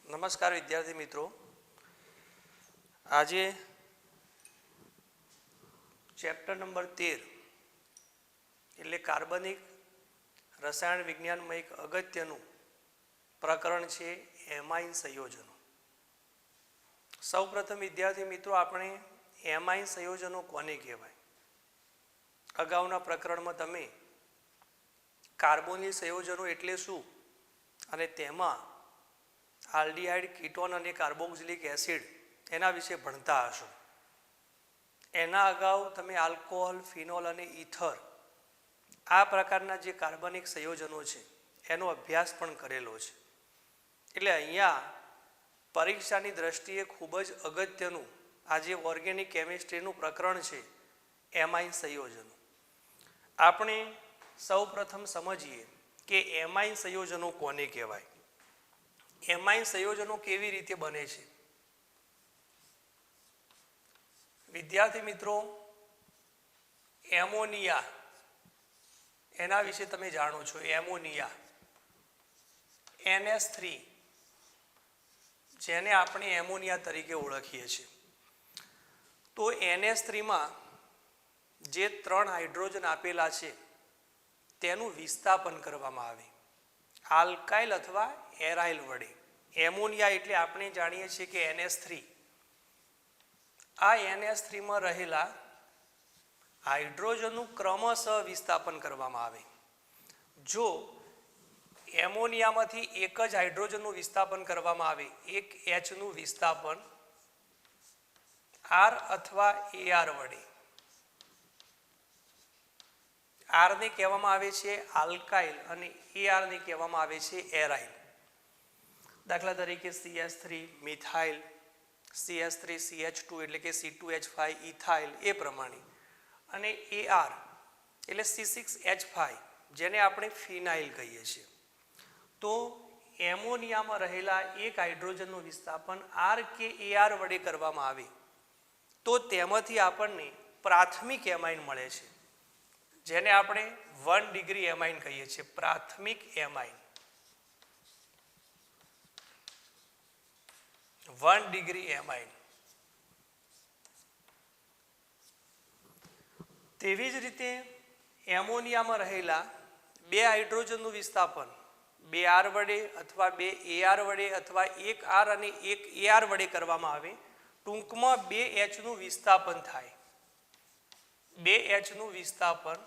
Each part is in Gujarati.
નમસ્કાર વિદ્યાર્થી મિત્રો, આજે ચેપ્ટર નંબર 13 એટલે કાર્બનિક રસાયણ વિજ્ઞાનમાં એક અગત્યનું પ્રકરણ છે એમાઇન સંયોજનો. સૌપ્રથમ વિદ્યાર્થી મિત્રો, આપણે એમાઇન સંયોજનો કોને કહેવાય? અગાઉના પ્રકરણમાં તમે કાર્બોનિલ સંયોજનો એટલે શું અને તેમાં આલ્ડીહાઇડ, કીટોન અને કાર્બોક્સિલિક એસિડ એના વિશે ભણતા હશો. એના અગાઉ તમે આલ્કોહોલ, ફિનોલ અને ઇથર આ પ્રકારના જે કાર્બનિક સંયોજનો છે એનો અભ્યાસ પણ કરેલો છે. એટલે અહીંયા પરીક્ષાની દ્રષ્ટિએ ખૂબ જ અગત્યનું આ જે ઓર્ગેનિક કેમિસ્ટ્રીનું પ્રકરણ છે એમાઇન સંયોજનો. આપણે સૌ પ્રથમ સમજીએ કે એમાઇન સંયોજનો કોને કહેવાય, એમાઇન સંયોજનો કેવી રીતે બને છે. વિદ્યાર્થી મિત્રો, એમોનિયા એના વિશે તમે જાણો છો. એમોનિયા NH3 જેને આપણે એમોનિયા તરીકે ઓળખીએ છીએ. તો NH3 માં જે 3 હાઇડ્રોજન આપેલા છે તેનું વિસ્થાપન કરવામાં આવે આલ્કાઇલ અથવા એરાઇલ વડે. એમોનિયા એટલે આપણે જાણીએ છીએ કે NH3. આ NH3 માં રહેલા હાઇડ્રોજનનું ક્રમશઃ વિસ્થાપન કરવામાં આવે. જો એમોનિયામાંથી એક જ હાઇડ્રોજનનું વિસ્થાપન કરવામાં આવે, એક H નું વિસ્થાપન R અથવા AR વડે. R ને કહેવામાં આવે છે આલ્કાઇલ અને AR ને કહેવામાં આવે છે એરાઇલ. દાખલા તરીકે CH3 મિથાઇલ, CH3 CH2 એટલે કે C2H5 ઇથાઇલ, એ પ્રમાણે. અને AR એટલે C6H5 જેને આપણે ફિનાઇલ કહીએ છીએ. તો એમોનિયામાં રહેલા એક હાઇડ્રોજનનું વિસ્થાપન R કે AR વડે કરવામાં આવે તો તેમાંથી આપણને પ્રાથમિક એમાઇન મળે છે, જેને આપણે 1 ડિગ્રી એમાઇન કહીએ છીએ. પ્રાથમિક એમાઇન 1 ડિગ્રી એમાઇન. તેવી જ રીતે એમોનિયામાં રહેલા 2 હાઇડ્રોજનનું વિસ્થાપન 2 R વડે અથવા 2 AR વડે અથવા 1 R અને 1 AR વડે કરવામાં આવે. ટૂંકમાં 2 H નું વિસ્થાપન થાય. 2 H નું વિસ્થાપન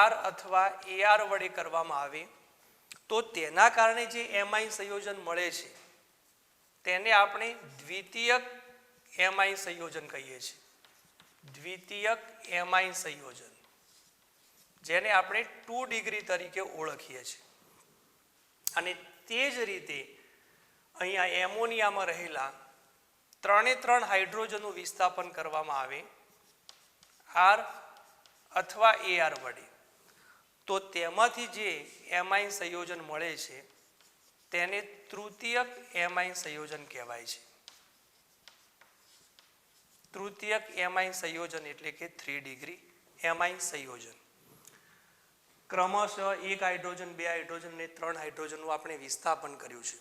R અથવા AR વડે કરવામાં આવે તો તેના કારણે જે એમાઇન સંયોજન મળે છે તેને આપણે દ્વિતીયક એમાઇન સંયોજન કહીએ છીએ. દ્વિતીયક એમાઇન સંયોજન, જેને આપણે 2 ડિગ્રી તરીકે ઓળખીએ છીએ. અને તે જ રીતે અહીંયા એમોનિયામાં રહેલા 3 હાઇડ્રોજનનું વિસ્થાપન કરવામાં આવે R અથવા AR વડે તો તેમાંથી જે એમાઇન સંયોજન મળે છે તેને તૃતીયક એમાઇન સંયોજન કહેવાય છે. તૃતીયક એમાઇન સંયોજન એટલે કે 3 ડિગ્રી એમાઇન સંયોજન. ક્રમશઃ 1 હાઇડ્રોજન, 2 હાઇડ્રોજન ને 3 હાઇડ્રોજનનું આપણે વિસ્થાપન કર્યું છે.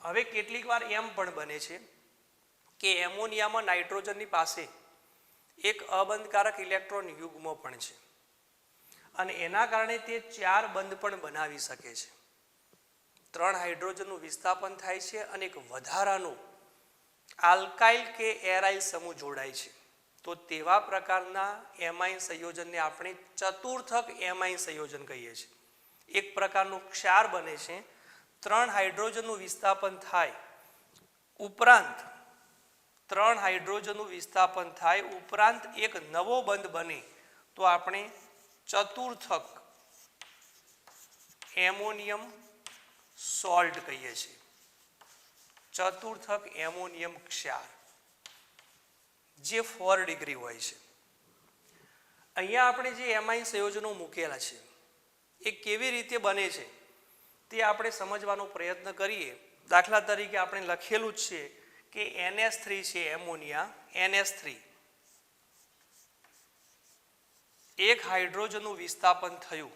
હવે કેટલીક વાર એમ પણ બને છે કે એમોનિયામાં નાઇટ્રોજનની પાસે એક અબંધકારક ઇલેક્ટ્રોન યુગ્મ પણ છે અને એના કારણે તે 4 બંધ પણ બનાવી શકે છે. 3 હાઇડ્રોજનનું વિસ્થાપન થાય છે અને એક વધારાનું આલ્કાઇલ કે એરાઇલ સમૂહ જોડાય છે. તો તેવા પ્રકારના એમાઇન સંયોજનને આપણે ચતુર્થક એમાઇન સંયોજન કહીએ છીએ. એક પ્રકારનું ક્ષાર બને છે. 3 હાઇડ્રોજનનું વિસ્થાપન થાય ઉપરાંત 3 હાઇડ્રોજનનું વિસ્થાપન થાય ઉપરાંત એક નવો બંધ બને તો આપણે ચતુર્થક એમોનિયમ સોલ્ટ કહીએ છીએ. ચતુર્થક એમોનિયમ ક્ષાર જે 4 ડિગ્રી હોય છે. અહીંયા આપણે જે એમાઇન સંયોજનો મૂકેલા છે એ કેવી રીતે બને છે તે આપણે સમજવાનો પ્રયત્ન કરીએ. દાખલા તરીકે આપણે લખેલું જ છે કે NH3 છે એમોનિયા. NH3 એક હાઇડ્રોજનનું વિસ્થાપન થયું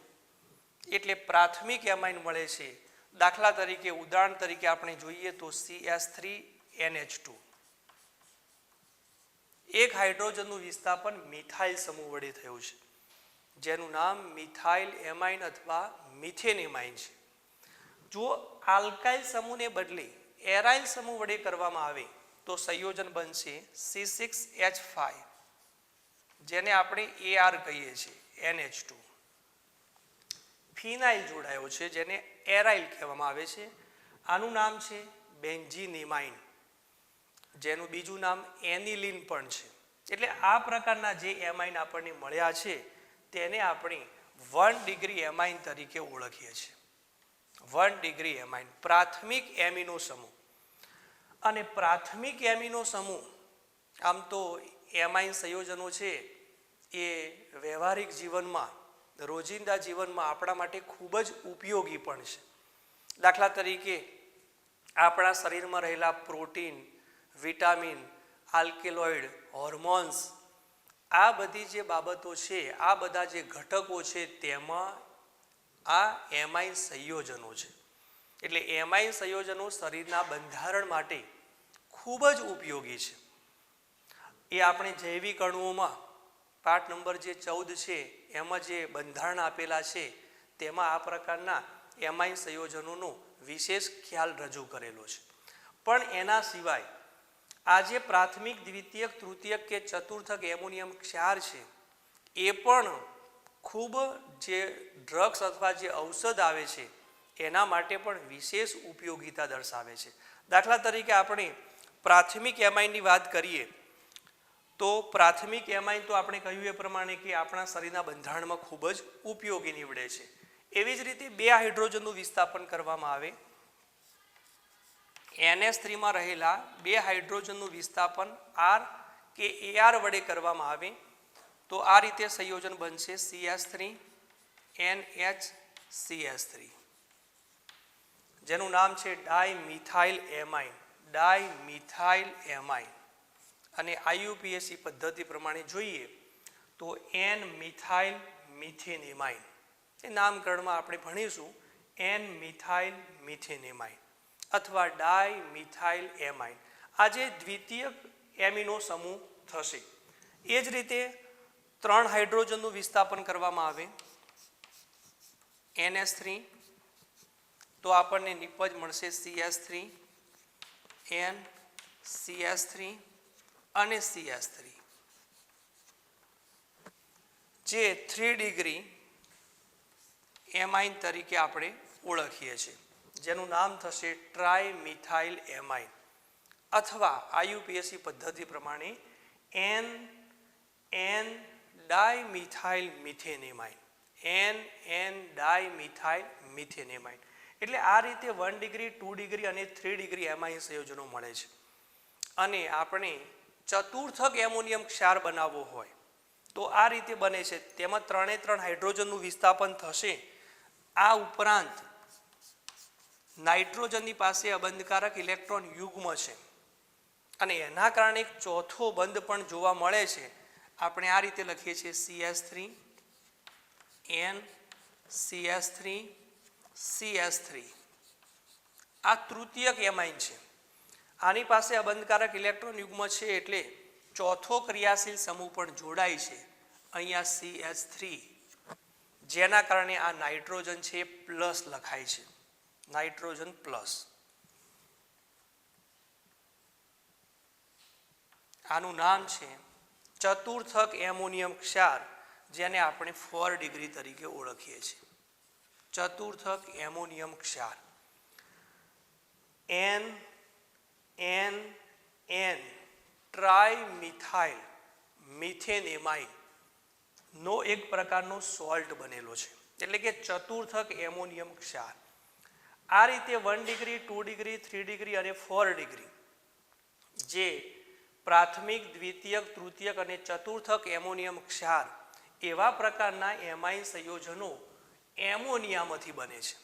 એટલે પ્રાથમિક એમાઇન મળે છે દાખલા તરીકે ઉદાહરણ તરીકે આપણે જોઈએ તો CH3NH2 એક હાઇડ્રોજનનું વિસ્થાપન મિથાઇલ સમૂહ વડે થયું છે, જેનું નામ મિથાઇલ એમાઇન અથવા મિથેન એમાઇન છે. જો આલ્કાઇલ સમૂહને બદલે એરાઇલ સમૂહ વડે કરવામાં આવે તો સંયોજન બનશે C6H5, જેને આપણે AR કહીએ છીએ, NH2. ફિનાઇલ જોડાયો છે, જેને એરાઇલ કહેવામાં આવે છે. આનું નામ છે બેન્ઝીનીમાઇન, જેનું બીજું નામ એનિલિન પણ છે. એટલે આ પ્રકારના જે એમાઇન આપણને મળ્યા છે તેને આપણે 1 ડિગ્રી એમાઇન તરીકે ઓળખીએ છીએ. 1 ડિગ્રી એમાઇન પ્રાથમિક એમિનો સમૂહ. અને પ્રાથમિક એમિનો સમૂહ, આમ તો એમાઇન સંયોજનો છે એ વ્યવહારિક જીવનમાં, રોજિંદા જીવનમાં આપણા માટે ખૂબ જ ઉપયોગી પણ છે. દાખલા તરીકે આપણા શરીરમાં રહેલા પ્રોટીન, વિટામિન, આલ્કેલોઇડ, હોર્મોન્સ, આ બધી જે બાબતો છે, આ બધા જે ઘટકો છે તેમાં આ એમાઇન સંયોજનો છે. એટલે એમાઇન સંયોજનો શરીરના બંધારણ માટે ખૂબ જ ઉપયોગી છે. એ આપણે જૈવિક અણુઓમાં પાઠ નંબર જે 14 છે એમાં જે બંધારણ આપેલા છે તેમાં આ પ્રકારના એમાઇન સંયોજનોનો વિશેષ ખ્યાલ રજૂ કરેલો છે. પણ એના સિવાય આ જે પ્રાથમિક, દ્વિતીયક, તૃતીયક કે ચતુર્થક એમોનિયમ ક્ષાર છે એ પણ ખૂબ જે ડ્રગ્સ અથવા જે ઔષધ આવે છે એના માટે પણ વિશેષ ઉપયોગિતા દર્શાવે છે. દાખલા તરીકે આપણે પ્રાથમિક એમાઇનની વાત કરીએ તો પ્રાથમિક એમાઇન તો આપણે કહ્યું એ પ્રમાણે કે આપણા શરીરના બંધારણમાં ખૂબ જ ઉપયોગી નીવડે છે. એવી જ રીતે 2 હાઇડ્રોજનનું વિસ્થાપન કરવામાં આવે, NH3માં રહેલા 2 હાઇડ્રોજનનું વિસ્થાપન R કે AR વડે કરવામાં આવે તો આ રીતે સંયોજન બનશે CH3NHCH3, જેનું નામ છે ડાયમિથાઇલ એમાઇન. Dimethyl amine. અને IUPAC પદ્ધતિ પ્રમાણે જોઈએ તો N-મિથાઇલ મિથેન એમાઇન. એ નામકરણમાં આપણે ભણીશું N-મિથાઇલ મિથેન એમાઇન અથવા ડાયમિથાઇલ એમાઇન. આ જે દ્વિતીયક એમિનો સમૂહ થશે. એ જ રીતે 3 હાઇડ્રોજનનું વિસ્થાપન કરવામાં આવે NH3 તો આપણને નિપજ મળશે CH3, N, CH3 અને CH3, જે 3 ડિગ્રી એમાઇન તરીકે આપણે ઓળખીએ છીએ, જેનું નામ થશે ટ્રાયમિથાઇલ એમાઇન અથવા IUPAC પદ્ધતિ પ્રમાણે N dimethyl methane amine. N dimethyl methane amine. એટલે આ રીતે 1 ડિગ્રી, 2 ડિગ્રી અને 3 ડિગ્રી એમાઇન સંયોજનો મળે છે. અને આપણે ચતુર્થક એમોનિયમ ક્ષાર બનાવવો હોય તો આ રીતે બને છે. તેમાં 3 હાઇડ્રોજનનું વિસ્થાપન થશે. આ ઉપરાંત નાઇટ્રોજનની પાસે અબંધકારક ઇલેક્ટ્રોન યુગ્મ છે અને એના કારણે એક ચોથો બંધ પણ જોવા મળે છે. આપણે આ રીતે લખીએ છીએ CH3, N, CH3, CH3. આ તૃતીયક એમાઇન છે. આની પાસે અબંધકારક ઇલેક્ટ્રોન યુગ્મ છે એટલે ચોથો ક્રિયાશીલ સમૂહ પણ જોડાય છે અહીંયા CH3, જેના કારણે આ નાઇટ્રોજન છે પ્લસ લખાય છે. Nitrogen plus. આનું નામ છે ચતુર્થક એમોનિયમ ક્ષાર, જેને આપણે 4 ડિગ્રી તરીકે ઓળખીએ છીએ. ચતુર્થક એમોનિયમ ક્ષાર. N ટ્રાયમિથાઇલ મિથેન એમાઇન નો એક પ્રકારનો સોલ્ટ બનેલો છે, એટલે કે ચતુર્થક એમોનિયમ ક્ષાર. આ રીતે 1 ડિગ્રી, 2 ડિગ્રી, 3 ડિગ્રી અને 4 ડિગ્રી જે પ્રાથમિક, દ્વિતીયક, તૃતીયક અને ચતુર્થક એમોનિયમ ક્ષાર એવા પ્રકારના એમાઇન સંયોજનો એમોનિયામાંથી બને છે.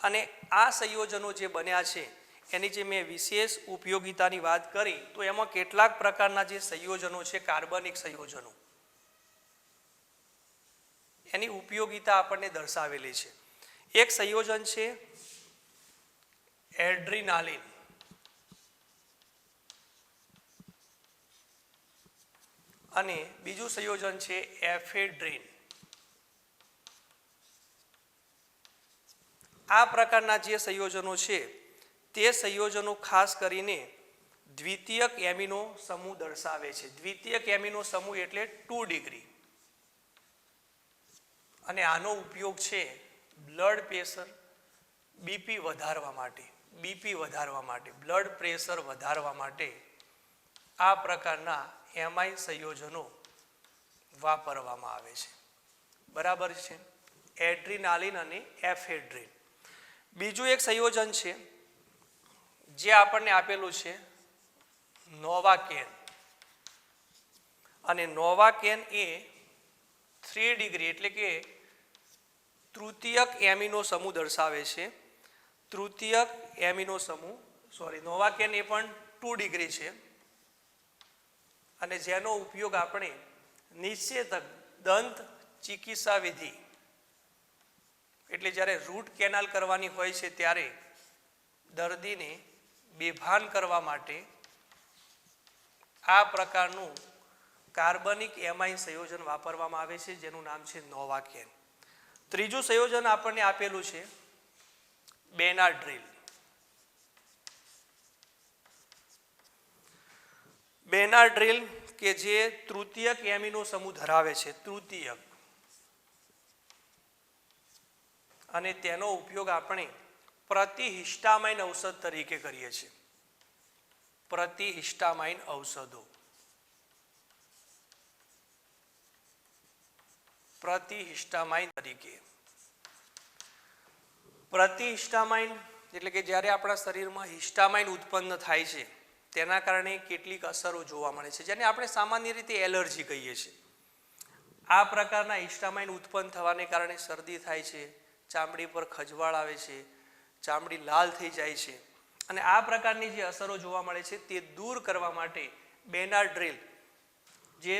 અને આ સંયોજનો જે બન્યા છે એની જે મેં વિશેષ ઉપયોગિતાની વાત કરી તો એમાં કેટલાક પ્રકારના જે સંયોજનો છે, કાર્બનિક સંયોજનો, એની ઉપયોગિતા આપણને દર્શાવેલી છે. એક સંયોજન છે એડ્રીનાલિન અને બીજું સંયોજન છે એફેડ્રીન. આ પ્રકારના જે સંયોજનો છે તે સંયોજનો ખાસ કરીને દ્વિતીયક એમિનો સમૂહ દર્શાવે છે. દ્વિતીયક એમિનો સમૂહ એટલે 2 ડિગ્રી, અને આનો ઉપયોગ છે બ્લડ પ્રેશર બીપી વધારવા માટે, બ્લડ પ્રેશર વધારવા માટે આ પ્રકારના એમાઇન સંયોજનો વાપરવામાં આવે છે. બરાબર છે, એડ્રીનાલિન અને એફેડ્રીન. બીજું એક સંયોજન છે જે આપણને આપેલું છે નોવાકેન, અને નોવાકેન એ 3 ડિગ્રી એટલે કે તૃતીયક એમિનો સમૂહ દર્શાવે છે. તૃતીયક એમિનો સમૂહ નોવાકેન એ પણ 2 ડિગ્રી છે, અને જેનો ઉપયોગ આપણે નિષેધક દંત ચિકિત્સા વિધિ એટલે જ્યારે રૂટ કેનાલ કરવાની હોય છે ત્યારે દર્દીને બેભાન કરવા માટે આ પ્રકારનું કાર્બનિક એમાઇન સંયોજન વાપરવામાં આવે છે, જેનું નામ છે નોવાકેન. ત્રીજું સંયોજન આપણને આપેલું છે બેનાડ્રીલ. બેનાડ્રીલ કે જે તૃતીયક એમિનો સમૂહ ધરાવે છે, તૃતીયક, અને તેનો ઉપયોગ આપણે પ્રતિહિસ્ટામાઇન ઔષધ તરીકે કરીએ છીએ. પ્રતિહિસ્ટામાઇન ઔષધો, પ્રતિહિસ્ટામાઇન તરીકે. પ્રતિહિસ્ટામાઇન એટલે કે જ્યારે આપણા શરીરમાં હિસ્ટામાઇન ઉત્પન્ન થાય છે તેના કારણે કેટલીક અસરો જોવા મળે છે, જેને આપણે સામાન્ય રીતે એલર્જી કહીએ છીએ. આ પ્રકારના હિસ્ટામાઇન ઉત્પન્ન થવાને કારણે શરદી થાય છે, ચામડી પર ખજવાળ આવે છે, ચામડી લાલ થઈ જાય છે, અને આ પ્રકારની જે અસરો જોવા મળે છે તે દૂર કરવા માટે બેનાડ્રીલ જે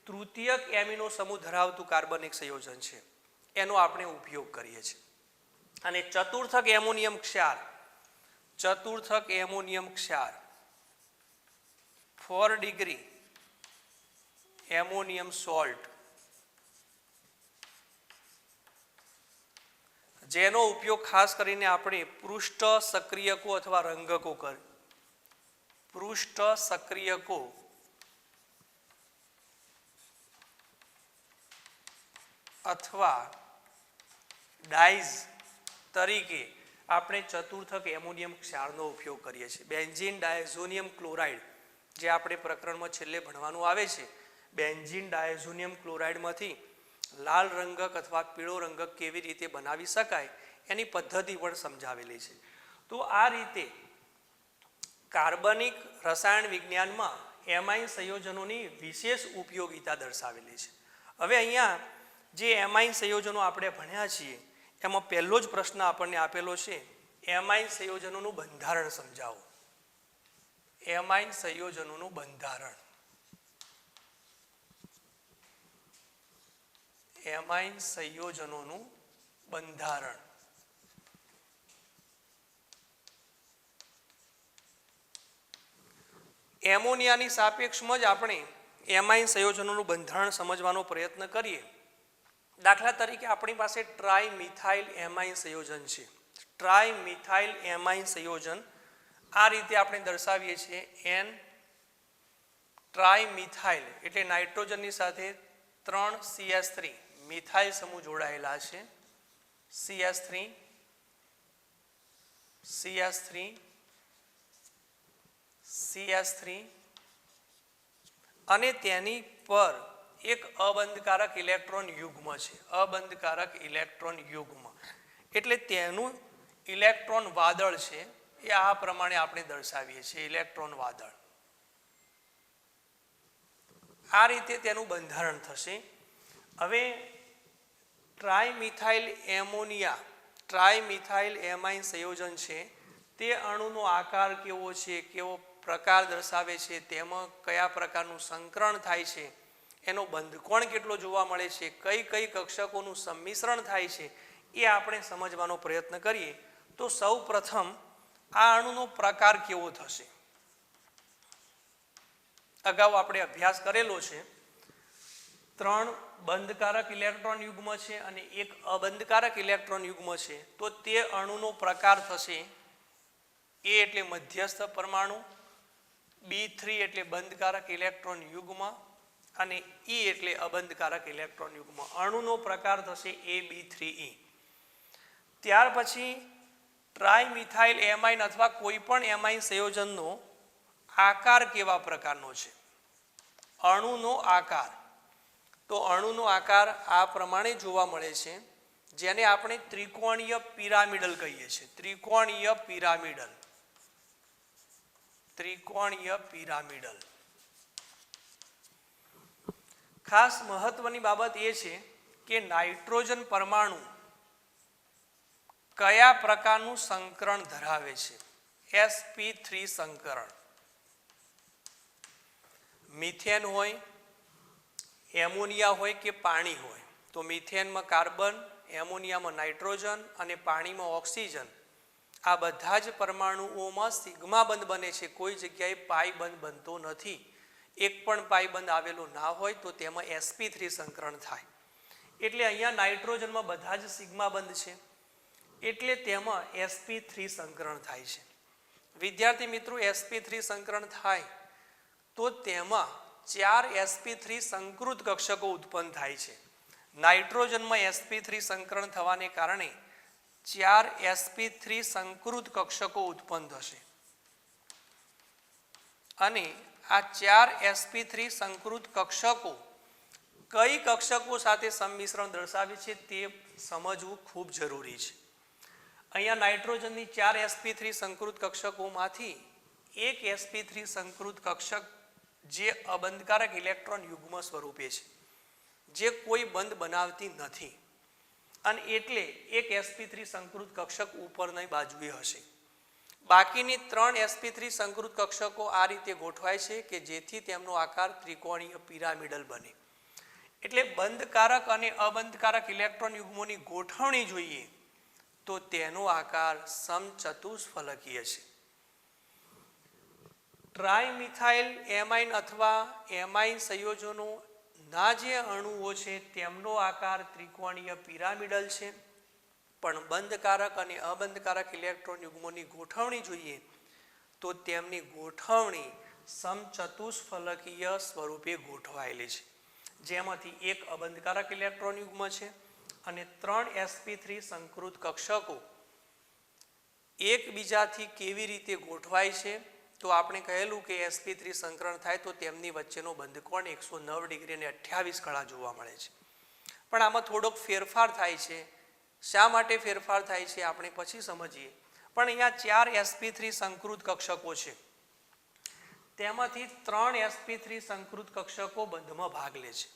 તૃતીયક એમિનો સમૂહ ધરાવતું કાર્બનિક સંયોજન છે એનો આપણે ઉપયોગ કરીએ છીએ. અને ચતુર્થક એમોનિયમ ક્ષાર 4 ડિગ્રી એમોનિયમ સોલ્ટ, જેનો ઉપયોગ ખાસ કરીને આપણે પૃષ્ઠ સક્રિયકો અથવા રંગકો અથવા ડાઈઝ તરીકે આપણે ચતુર્થક એમોનિયમ ક્ષારનો ઉપયોગ કરીએ છીએ. બેન્ઝીન ડાયઝોનિયમ ક્લોરાઇડ જે આપણે પ્રકરણમાં છેલ્લે ભણવાનું આવે છે, બેન્ઝીન ડાયઝોનિયમ ક્લોરાઇડમાંથી લાલ રંગક અથવા પીળો રંગક કેવી રીતે બનાવી શકાય એની પદ્ધતિ પણ સમજાવેલી છે. તો આ રીતે કાર્બનિક રસાયણ વિજ્ઞાનમાં એમાઇન સંયોજનોની વિશેષ ઉપયોગિતા દર્શાવેલી છે. હવે અહીંયા જે એમાઇન સંયોજનો આપણે ભણ્યા છીએ એમાં પહેલો જ પ્રશ્ન આપણને આપેલો છે, એમાઇન સંયોજનોનું બંધારણ સમજાવો. એમાઇન સંયોજનોનું બંધારણ. એમાઇન સંયોજનોનું બંધારણ. એમોનિયાની સાપેક્ષમાં જ આપણે એમાઇન સંયોજનોનું બંધારણ સમજવાનો પ્રયત્ન કરીએ. દાખલા તરીકે આપણી પાસે ટ્રાઇમિથાઇલ એમાઇન સંયોજન છે. ટ્રાઇમિથાઇલ એમાઇન સંયોજન આ રીતે આપણે દર્શાવીએ છીએ. એન ટ્રાઇમિથાઇલ એટલે નાઇટ્રોજનની સાથે 3 CH3 મિથાઇલ સમૂહ જોડાયેલા છે. CH3 અને તેની પર એક અબંધકારક ઇલેક્ટ્રોન યુગ્મ છે. અબંધકારક ઇલેક્ટ્રોન યુગ્મ એટલે તેનું ઇલેક્ટ્રોન વાદળ છે એ આ પ્રમાણે આપણે દર્શાવીએ છીએ. ઇલેક્ટ્રોન વાદળ આ રીતે તેનું બંધારણ થશે. હવે ટ્રાઇમિથાઇલ એમાઇન સંયોજન છે તે અણુનો આકાર કેવો છે, કેવો પ્રકાર દર્શાવે છે, તેમાં કયા પ્રકારનું સંકરણ થાય છે, એનો બંધકોણ કેટલો જોવા મળે છે, કઈ કઈ કક્ષકોનું સંમિશ્રણ થાય છે, એ આપણે સમજવાનો પ્રયત્ન કરીએ. તો સૌ પ્રથમ આ અણુનો પ્રકાર કેવો થશે? અગાઉ આપણે અભ્યાસ કરેલો છે. 3 બંધકારક ઇલેક્ટ્રોન યુગ્મ છે અને 1 અબંધકારક ઇલેક્ટ્રોન યુગ્મ છે. તો તે અણુનો પ્રકાર થશે A એટલે મધ્યસ્થ પરમાણુ, B3 એટલે બંધકારક ઇલેક્ટ્રોન યુગ્મ અને E એટલે અબંધકારક ઇલેક્ટ્રોન યુગ્મ. અણુનો પ્રકાર થશે AB3E. ત્યાર પછી ટ્રાયમિથાઇલ એમાઇન અથવા કોઈ પણ એમાઇન સંયોજનનો આકાર કેવા પ્રકારનો છે? અણુનો આકાર. તો અણુનો આકાર આ પ્રમાણે જોવા મળે છે, જેને આપણે ત્રિકોણીય પિરામિડલ કહીએ છીએ. ત્રિકોણીય પિરામિડલ. ત્રિકોણીય પિરામિડલ. ખાસ મહત્વની બાબત એ છે કે નાઇટ્રોજન પરમાણુ કયા પ્રકારનું સંકરણ ધરાવે છે? sp3 સંકરણ. મિથેન હોય, એમોનિયા હોય કે પાણી હોય, તો મિથેનમાં કાર્બન, એમોનિયામાં નાઇટ્રોજન અને પાણીમાં ઓક્સિજન, આ બધા જ પરમાણુઓમાં સિગ્મા બંધ બને છે. કોઈ જગ્યાએ પાઈ બંધ બનતો નથી. એક પણ પાઈ બંધ આવેલો ના હોય તો તેમાં sp3 સંકરણ થાય. એટલે અહીંયા નાઇટ્રોજનમાં બધા જ સિગ્મા બંધ છે, એટલે તેમાં sp3 સંકરણ થાય છે. વિદ્યાર્થી મિત્રો, sp3 સંકરણ થાય તો તેમાં 4 sp3 સંકૃત કક્ષકો ઉત્પન્ન થાય છે. નાઇટ્રોજનમાં sp3 સંકરણ થવાને કારણે 4 sp3 સંકૃત કક્ષકો ઉત્પન્ન થશે અને આ 4 sp3 સંકૃત કક્ષકો કઈ કક્ષકો સાથે સંમિશ્રણ દર્શાવે છે તે સમજવું ખૂબ જરૂરી છે. અહીંયા નાઇટ્રોજનની 4 sp3 સંકૃત કક્ષકોમાંથી એક sp3 સંકૃત કક્ષક જે અબંધકારક ઇલેક્ટ્રોન યુગ્મ સ્વરૂપે છે, જે કોઈ બંધ બનાવતી નથી, અને એટલે એક sp3 સંકૃત કક્ષક ઉપરની બાજુએ હશે. બાકીની 3 sp3 સંકૃત કક્ષકો આ રીતે ગોઠવાય છે કે જેથી તેમનો આકાર ત્રિકોણીય પિરામિડલ બને. એટલે બંધકારક અને અબંધકારક ઇલેક્ટ્રોન યુગ્મોની ગોઠવણી જોઈએ તો તેનો આકાર સમચતુષ્ફલકીય છે. ટ્રાયમિથાઇલ એમાઇન અથવા એમાઇન સંયોજનોના જે અણુઓ છે તેમનો આકાર ત્રિકોણીય પિરામિડલ છે, પણ બંધકારક અને અબંધકારક ઇલેક્ટ્રોન યુગ્મોની ગોઠવણી જોઈએ તો તેમની ગોઠવણી સમચતુષ્ફલકીય સ્વરૂપે ગોઠવાયેલી છે, જેમાંથી એક અબંધકારક ઇલેક્ટ્રોન યુગ્મ છે અને 3 sp3 સંકૃત કક્ષકો એકબીજાથી કેવી રીતે ગોઠવાય છે? તો આપણે કહેલું કે sp3 સંકરણ થાય તો તેમની વચ્ચેનો બંધકોણ 109 ડિગ્રી અને 28 કળા જોવા મળે છે. પણ આમાં થોડોક ફેરફાર થાય છે. શા માટે ફેરફાર થાય છે આપણે પછી સમજીએ. પણ અહીંયા 4 sp3 સંકૃત કક્ષકો છે, તેમાંથી 3 sp3 સંકૃત કક્ષકો બંધમાં ભાગ લે છે.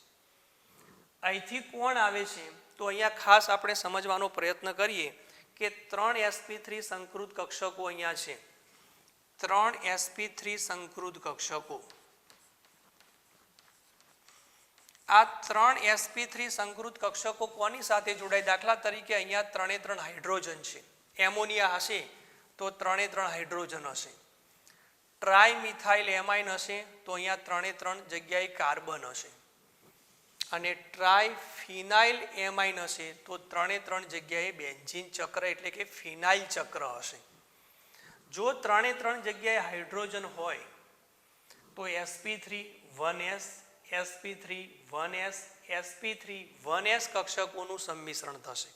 અહીંથી કોણ આવે છે? તો અહીંયા ખાસ આપણે સમજવાનો પ્રયત્ન કરીએ કે 3 sp3 સંકૃત કક્ષકો અહીંયા છે. 3 sp3 સંકૃત કક્ષકો. આ 3 sp3 સંકૃત કક્ષકો કોની સાથે જોડાય? દાખલા તરીકે અહીંયા 3 હાઇડ્રોજન છે. એમોનિયા હશે તો 3 હાઇડ્રોજન હશે. ટ્રાયમિથાઇલ એમાઇન હશે તો અહીંયા 3 જગ્યાએ કાર્બન હશે. અને ટ્રાયફિનાઇલ એમાઇન હશે તો 3 જગ્યાએ બેન્ઝીન ચક્ર એટલે કે ફિનાઇલ ચક્ર હશે. જો 3 જગ્યાએ હાઇડ્રોજન હોય તો sp3 1s, sp3 1s, sp3 1s કક્ષકોનું સંમિશ્રણ થશે.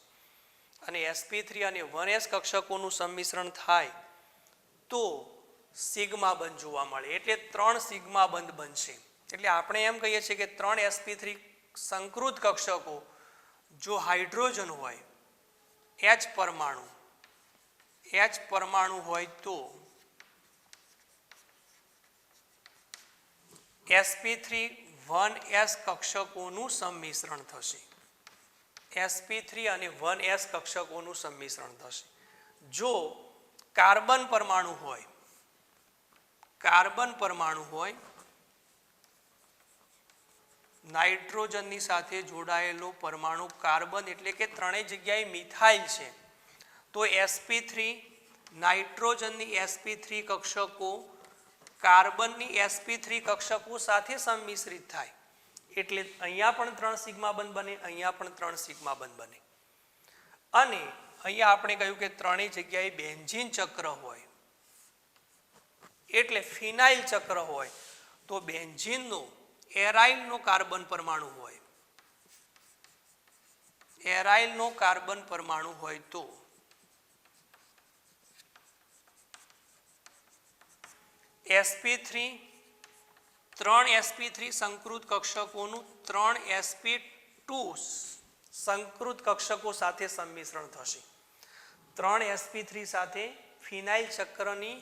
અને sp3 અને 1s કક્ષકોનું સંમિશ્રણ થાય તો સિગ્મા બંધ જોવા મળે, એટલે 3 સિગ્મા બંધ બનશે. એટલે આપણે એમ કહીએ છીએ કે 3 sp3 સંકૃત કક્ષકો જો હાઇડ્રોજન હોય, H પરમાણુ હોય તો sp3 1s કક્ષકોનું સંમિશ્રણ થશે. sp3 અને 1s કક્ષકોનું સંમિશ્રણ થશે. જો કાર્બન પરમાણુ હોય નાઇટ્રોજનની સાથે જોડાયેલો પરમાણુ કાર્બન એટલે કે ત્રણેય જગ્યાએ મિથાઇલ છે તો sp3 નાઇટ્રોજનની sp3 કક્ષકો કાર્બનની sp3 કક્ષકો સાથે સંમિશ્રિત થાય એટલે અહીંયા પણ 3 સિગ્મા બંધ બને, અહીંયા પણ 3 સિગ્મા બંધ બને. અને અહીંયા આપણે કહ્યું કે ત્રણેય જગ્યાએ બેન્ઝીન ચક્ર હોય એટલે ફિનાઇલ ચક્ર હોય તો બેન્ઝીનનો એરાઇલનો કાર્બન પરમાણુ હોય, એરાઇલનો કાર્બન પરમાણુ હોય તો sp3 3 sp3 સંકૃત કક્ષકોનું 3 sp2 સંકૃત કક્ષકો સાથે સંમિશ્રણ થશે. 3 sp3 સાથે ફિનાઇલ ચક્રની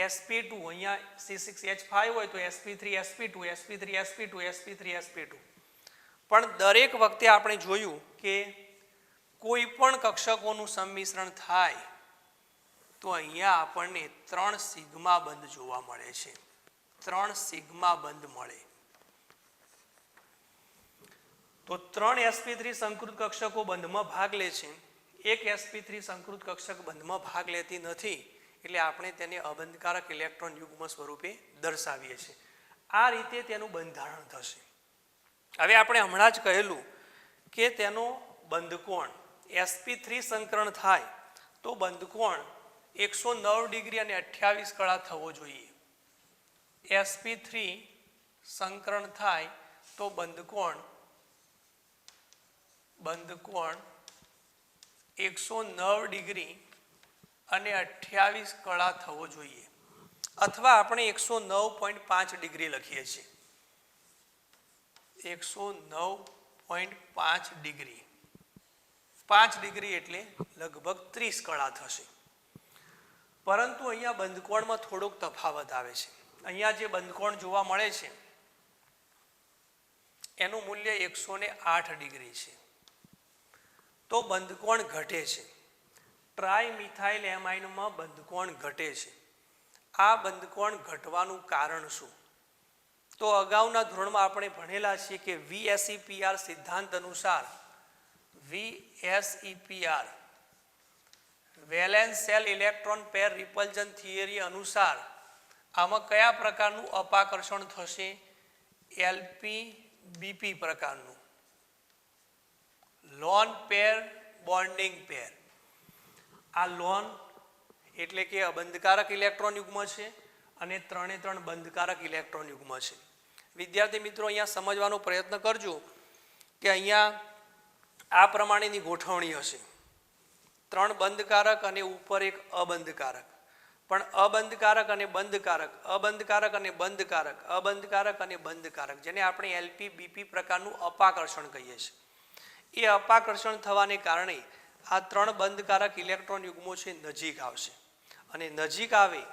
sp2 અહીંયા C6H5 હોય તો sp3 sp2 sp3 sp2 sp3 sp2. પણ દરેક વખતે આપણે જોયું કે કોઈ પણ કક્ષકોનું સંમિશ્રણ થાય તો અહીંયા આપણને 3 સિગ્મા બંધ જોવા મળે છે, 3 સિગ્મા બંધ મળે. તો 3 sp3 સંકૃત કક્ષકો બંધમાં ભાગ લે છે, એક sp3 સંકૃત કક્ષક બંધમાં ભાગ લેતી નથી એટલે આપણે તેને અબંધકારક ઇલેક્ટ્રોન યુગ્મ સ્વરૂપે દર્શાવીએ છીએ. આ રીતે તેનું બંધારણ થશે. હવે આપણે હમણાં જ કહેલું કે તેનો બંધકોણ sp3 સંકરણ થાય તો બંધકોણ 109 ડિગ્રી અને 28 કળા થવો જોઈએ. sp3 સંકરણ થાય તો બંધકોણ 109 ડિગ્રી અને 28 કળા થવો જોઈએ, અથવા આપણે 109.5 ડિગ્રી લખીએ છીએ. 109.5 ડિગ્રી, 5 ડિગ્રી એટલે લગભગ 30 કળા થશે. પરંતુ અહીંયા બંધકોણમાં થોડોક તફાવત આવે છે. અહીંયા જે બંધકોણ જોવા મળે છે એનું મૂલ્ય 108 ડિગ્રી છે, તો બંધકોણ ઘટે છે. ટ્રાયમિથાઇલ એમાઇનમાં બંધકોણ ઘટે છે. આ બંધકોણ ઘટવાનું કારણ શું? તો અગાઉના ધોરણમાં આપણે ભણેલા છીએ કે VSEPR સિદ્ધાંત અનુસાર, VSEPR valence cell electron pair રિપલ્જન theory અનુસાર આમાં કયા પ્રકારનું અપાકર્ષણ થશે? LPBP પ્રકારનું, લોન પેર બોન્ડિંગ પેર. આ લોન એટલે કે અબંધકારક ઇલેક્ટ્રોન યુગ્મ છે અને 3 બંધકારક ઇલેક્ટ્રોન યુગ્મ છે. વિદ્યાર્થી મિત્રો અહીંયા સમજવાનો પ્રયત્ન કરજો કે અહીંયા આ પ્રમાણેની ગોઠવણી હશે, 3 બંધકારક અને ઉપર એક અબંધકારક. પણ અબંધકારક અને બંધકારક, અબંધકારક અને બંધકારક, અબંધકારક અને બંધકારક, જેને આપણે LPBP પ્રકારનું અપાકર્ષણ કહીએ છીએ. એ અપાકર્ષણ થવાને કારણે આ 3 બંધકારક ઇલેક્ટ્રોન યુગ્મો છે નજીક આવશે, અને નજીક આવે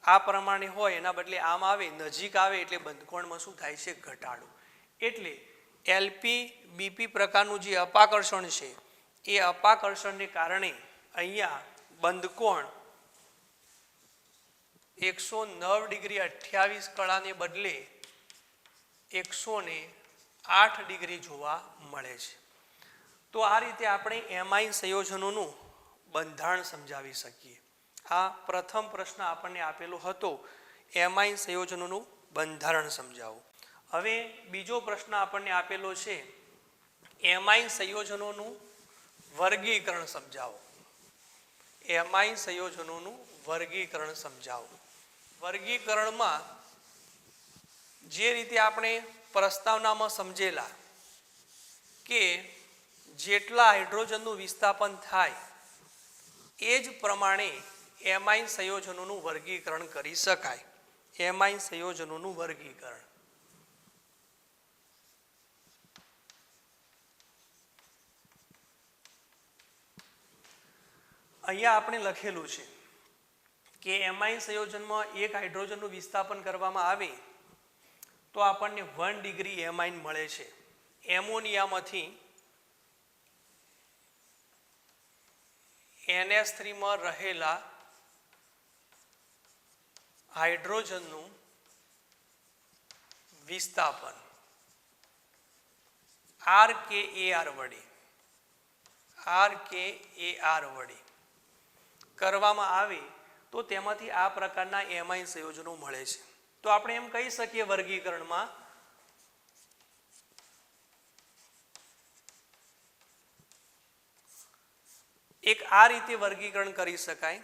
આ પ્રમાણે હોય એના બદલે આમ આવે, નજીક આવે એટલે બંધકોણમાં શું થાય છે? ઘટાડો. એટલે LPBP પ્રકારનું જે અપાકર્ષણ છે એ અપાકર્ષણને કારણે અહીંયા બંધકોણ 109 ડિગ્રી 28 કળાને બદલે 108 ડિગ્રી જોવા મળે છે. તો આ રીતે આપણે એમાઇન સંયોજનોનું બંધારણ સમજાવી શકીએ. આ પ્રથમ પ્રશ્ન આપણને આપેલો હતો, એમાઇન સંયોજનોનું બંધારણ સમજાવો. હવે બીજો પ્રશ્ન આપણને આપેલો છે, એમાઇન સંયોજનોનું વર્ગીકરણ સમજાવો. એમાઇન સંયોજનોનું વર્ગીકરણ સમજાવો. વર્ગીકરણમાં જે રીતે આપણે પ્રસ્તાવનામાં સમજેલા કે જેટલા હાઇડ્રોજનનું વિસ્થાપન થાય એ જ પ્રમાણે એમાઇન સંયોજનોનું વર્ગીકરણ કરી શકાય. એમાઇન સંયોજનોનું વર્ગીકરણ અહીંયા આપણે લખેલું છે કે એમાઇન સંયોજનમાં એક હાઇડ્રોજનનું વિસ્થાપન કરવામાં આવે તો આપણને 1 ડિગ્રી એમાઇન મળે છે. એમોનિયામાંથી NH3 માં રહેલા હાઇડ્રોજનનું વિસ્થાપન RKAR વડે કરવામાં આવે તો તેમાંથી આ પ્રકારના એમાઇન સંયોજનો મળે છે. તો આપણે એમ કહી શકીએ વર્ગીકરણમાં એક આ રીતે વર્ગીકરણ કરી શકાય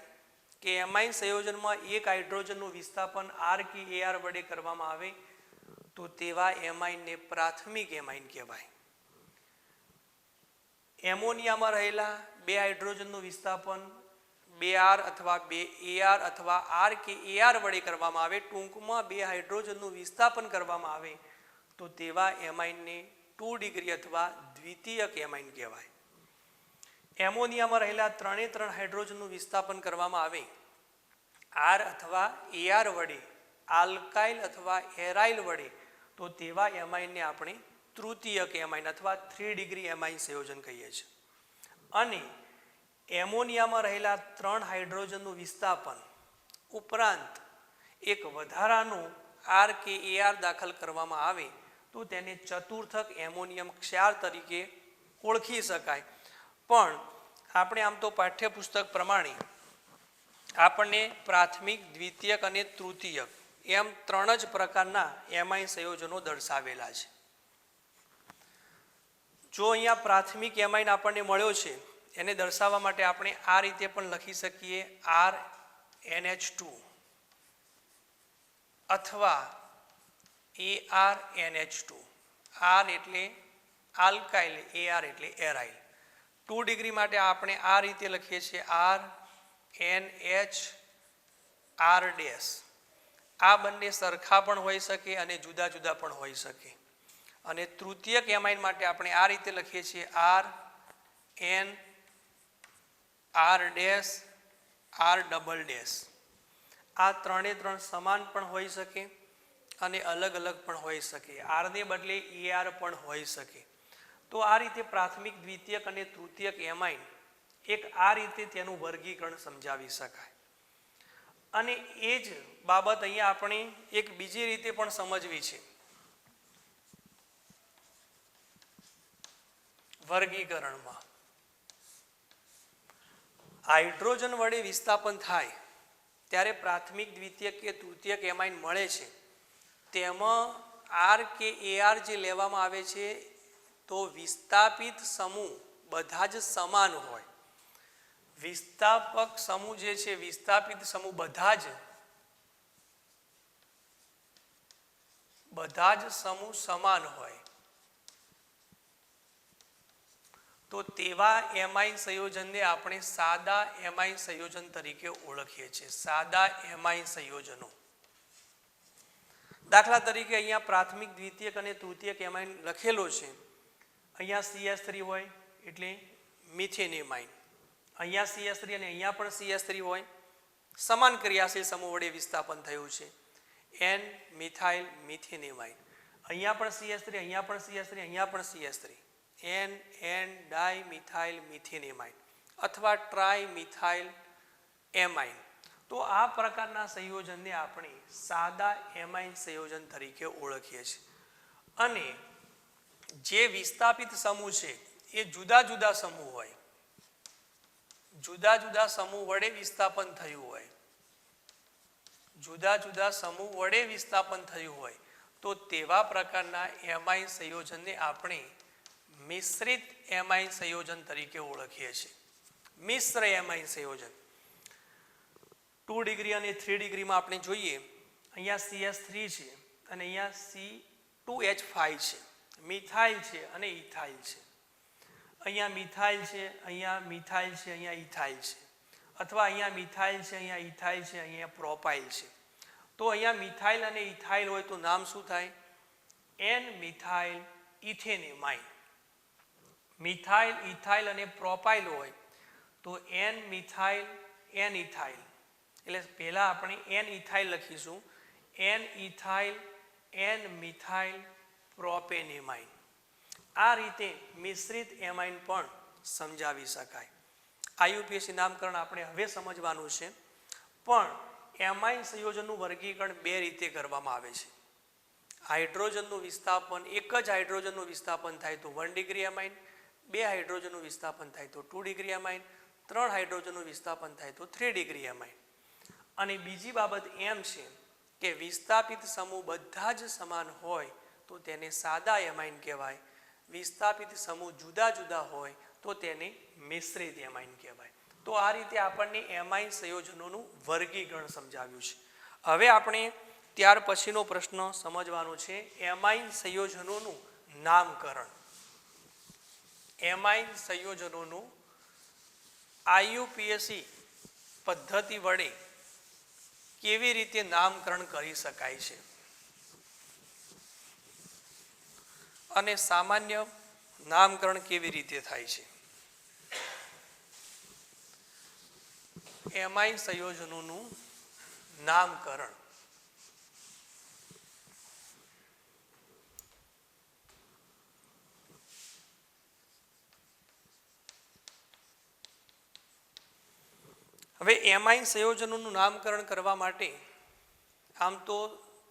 કે એમાઇન સંયોજનમાં એક હાઇડ્રોજનનું વિસ્થાપન R કે AR વડે કરવામાં આવે તો તેવા એમાઇનને પ્રાથમિક એમાઇન કહેવાય. એમોનિયામાં રહેલા બે હાઇડ્રોજનનું વિસ્થાપન 2R અથવા 2AR અથવા R કે AR વડે કરવામાં આવે, ટૂંકમાં બે હાઇડ્રોજનનું વિસ્થાપન કરવામાં આવે તો તેવા એમાઇનને 2 ડિગ્રી અથવા દ્વિતીયક એમાઇન કહેવાય. એમોનિયામાં રહેલા 3 હાઇડ્રોજનનું વિસ્થાપન કરવામાં આવે R અથવા AR વડે, આલ્કાઇલ અથવા એરાઇલ વડે તો તેવા એમાઇનને આપણે તૃતીયક એમાઇન અથવા 3 ડિગ્રી એમાઇન સંયોજન કહીએ છીએ. અને એમોનિયામાં રહેલા 3 હાઇડ્રોજનનું વિસ્થાપન ઉપરાંત એક વધારાનું R કે AR દાખલ કરવામાં આવે તો તેને ચતુર્થક એમોનિયમ ક્ષાર તરીકે ઓળખી શકાય. પણ આપણે આમ તો પાઠ્યપુસ્તક પ્રમાણે આપણને પ્રાથમિક, દ્વિતીયક અને તૃતીયક એમ 3 જ પ્રકારના એમાઇન સંયોજનો દર્શાવેલા છે. જો અહીંયા પ્રાથમિક એમાઇન આપણને મળ્યો છે એને દર્શાવવા માટે આપણે આ રીતે પણ લખી શકીએ RNH2 અથવા ARNH2. R એટલે આલ્કાઇલ, AR એટલે એરાઇલ. 2 ડિગ્રી માટે આપણે આ રીતે લખીએ છીએ RNH R'. આ બંને સરખા પણ હોઈ શકે અને જુદા જુદા પણ હોઈ શકે. અને તૃતીયક એમાઇન માટે આપણે આ રીતે લખીએ છીએ RN R', R'. આ 3 સમાન પણ હોઈ શકે અને અલગ અલગ પણ હોઈ શકે. R ને બદલે AR પણ હોઈ શકે. તો આ રીતે પ્રાથમિક, દ્વિતીયક અને તૃતીયક એમાઇન એક આ રીતે તેનું વર્ગીકરણ સમજાવી શકાય. અને એ જ બાબત અહીંયા આપણે એક બીજી રીતે પણ સમજવી છે. વર્ગીકરણમાં હાઇડ્રોજન વડે વિસ્થાપન થાય ત્યારે પ્રાથમિક, દ્વિતીયક કે તૃતીયક એમાઇન મળે છે તેમાં R કે AR જે લેવામાં આવે છે તો વિસ્થાપિત સમૂહ બધા જ સમાન હોય. વિસ્થાપક સમૂહ જે છે, વિસ્થાપિત સમૂહ બધા જ સમૂહ સમાન હોય તો તેવા એમાઇન સંયોજનને આપણે સાદા એમાઇન સંયોજન તરીકે ઓળખીએ છીએ. સાદા એમાઇન સંયોજનો. દાખલા તરીકે અહીંયા પ્રાથમિક, દ્વિતીયક અને તૃતીયક એમાઇન લખેલો છે. અહીંયા CH3 હોય એટલે મિથેન એમાઇન, અહીંયા CH3 અને અહીંયા પણ CH3 હોય, સમાન ક્રિયાશીલ સમૂહ વડે વિસ્થાપન થયું છે. N મિથાઇલ મિથેન એમાઇન, અહીંયા પણ CH3, અહીંયા પણ CH3, અહીંયા પણ CH3, N ડાઈ મિથાઇલ મિથેન એમાઇન અથવા ટ્રાય મિથાઇલ એમાઇન. તો આ પ્રકારના સંયોજનને આપણે સાદા એમાઇન સંયોજન તરીકે ઓળખીએ છીએ. અને જે વિસ્થાપિત સમૂહ છે એ જુદા જુદા સમૂહ હોય, જુદા જુદા સમૂહ વડે વિસ્થાપન થયું હોય, જુદા જુદા સમૂહ વડે વિસ્થાપન થયું હોય તો તેવા પ્રકારના એમાઇન સંયોજનને આપણે મિશ્રિત એમાઇન સંયોજન તરીકે ઓળખીએ છીએ. મિશ્ર એમાઇન સંયોજન 2 ડિગ્રી અને 3 ડિગ્રીમાં આપણે જોઈએ, અહીંયા CH3 છે અને અહીંયા C2H5 છે, મિથાઇલ છે અને ઇથાઇલ છે. અહીંયા મિથાઇલ છે, અહીંયા મિથાઇલ છે, અહીંયા ઇથાઇલ છે. અથવા અહીંયા મિથાઇલ છે, અહીંયા ઇથાઇલ છે, અહીંયા પ્રોપાઇલ છે. તો અહીંયા મિથાઇલ અને ઇથાઇલ હોય તો નામ શું થાય? N methyl ethane amine. Methyl, ethyl અને પ્રોપાઇલ હોય તો N મિથાઇલ N ઇથાઇલ. એટલે પહેલા આપણે N ઇથાઇલ લખીશું, N ethyl N methyl propane amine. આ રીતે મિશ્રિત એમાઇન પણ સમજાવી શકાય. IUPAC નામકરણ આપણે હવે સમજવાનું છે. પણ એમાઇન સંયોજનનું વર્ગીકરણ 2 રીતે કરવામાં આવે છે. હાઇડ્રોજનનું વિસ્થાપન, એક જ હાઇડ્રોજનનું વિસ્થાપન થાય તો 1 ડિગ્રી એમાઇન, 2 હાઇડ્રોજનનું વિસ્થાપન થાય તો 2 ડિગ્રી એમાઇન, 3 હાઇડ્રોજનનું વિસ્થાપન થાય તો 3 ડિગ્રી એમાઇન. અને બીજી બાબત એમ છે કે વિસ્થાપિત સમૂહ બધા જ સમાન હોય તો તેને સાદા એમાઇન કહેવાય, વિસ્થાપિત સમૂહ જુદા જુદા હોય તો તેને મિશ્રિત એમાઇન કહેવાય. તો આ રીતે આપણને એમાઇન સંયોજનોનું વર્ગીકરણ સમજાવ્યું છે. હવે આપણે ત્યાર પછીનો પ્રશ્ન સમજવાનો છે એમાઇન સંયોજનોનું નામકરણ. એમાઇન સંયોજનોનું IUPAC પદ્ધતિ વડે કેવી રીતે નામકરણ કરી શકાય છે અને સામાન્ય નામકરણ કેવી રીતે થાય છે. એમાઇન સંયોજનોનું નામકરણ. હવે એમાઇન સંયોજનોનું નામકરણ કરવા માટે આમ તો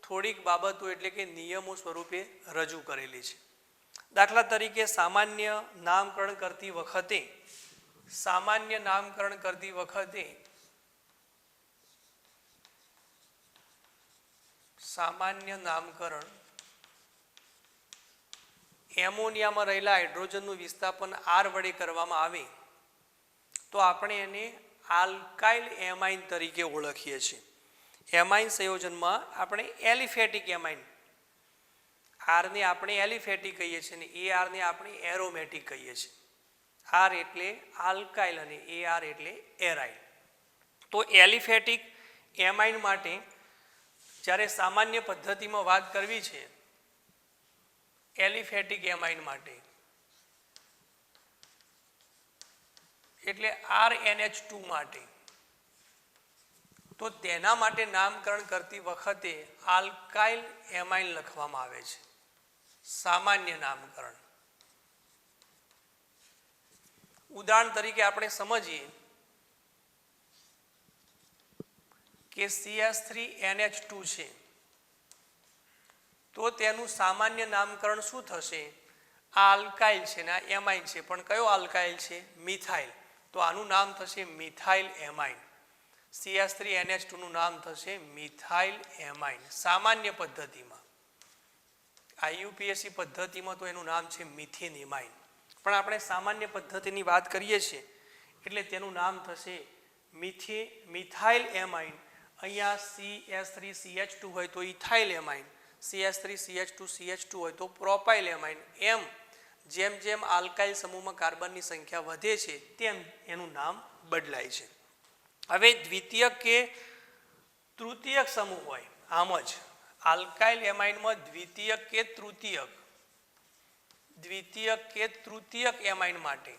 થોડીક બાબતો એટલે કે નિયમો સ્વરૂપે રજૂ કરેલી છે. દાખલા તરીકે સામાન્ય નામકરણ કરતી વખતે સામાન્ય નામકરણ એમોનિયામાં રહેલા હાઇડ્રોજનનું વિસ્થાપન R વડે કરવામાં આવે તો આપણે એને આલ્કાઇલ એમાઇન તરીકે ઓળખીએ છીએ. એમાઇન સંયોજનમાં આપણે એલિફેટિક એમાઇન, આરને આપણે એલિફેટિક કહીએ છીએ અને ARને આપણે એરોમેટિક કહીએ છીએ. આર એટલે આલ્કાઇલ અને AR એટલે એરાઇલ. તો એલિફેટિક એમાઇન માટે જ્યારે સામાન્ય પદ્ધતિમાં વાત કરવી છે, એલિફેટિક એમાઇન માટે એટલે RNH2 માટે, તો તેના માટે નામકરણ કરતી વખતે આલ્કાઇલ એમાઇન લખવામાં આવે છે, સામાન્ય નામકરણ. ઉદાહરણ તરીકે આપણે સમજીએ કે CH3NH2 છે તો તેનું સામાન્ય નામકરણ શું થશે? આ આલ્કાઇલ છે ને આ એમાઇન છે, પણ કયો આલ્કાઇલ છે? મિથાઇલ. તો આનું નામ થશે મિથાઇલ એમાઇન. CH3NH2 નું નામ થશે મિથાઇલ એમાઇન સામાન્ય પદ્ધતિમાં. IUPAC પદ્ધતિમાં તો એનું નામ છે મિથેન એમાઇન, પણ આપણે સામાન્ય પદ્ધતિની વાત કરીએ છીએ એટલે તેનું નામ થશે મિથાઇલ એમાઇન. અહીંયા CH3CH2 હોય તો ઇથાઇલ એમાઇન, CH3CH2CH2 હોય તો પ્રોપાઇલ એમાઇન. એમ જેમ જેમ આલ્કાઇલ સમૂહમાં કાર્બનની સંખ્યા વધે છે તેમ એનું નામ બદલાય છે. હવે દ્વિતીયક કે તૃતીયક સમૂહ હોય, આમ જ આલ્કાઇલ એમાઇનમાં દ્વિતીયક કે તૃતીયક એમાઇન માટે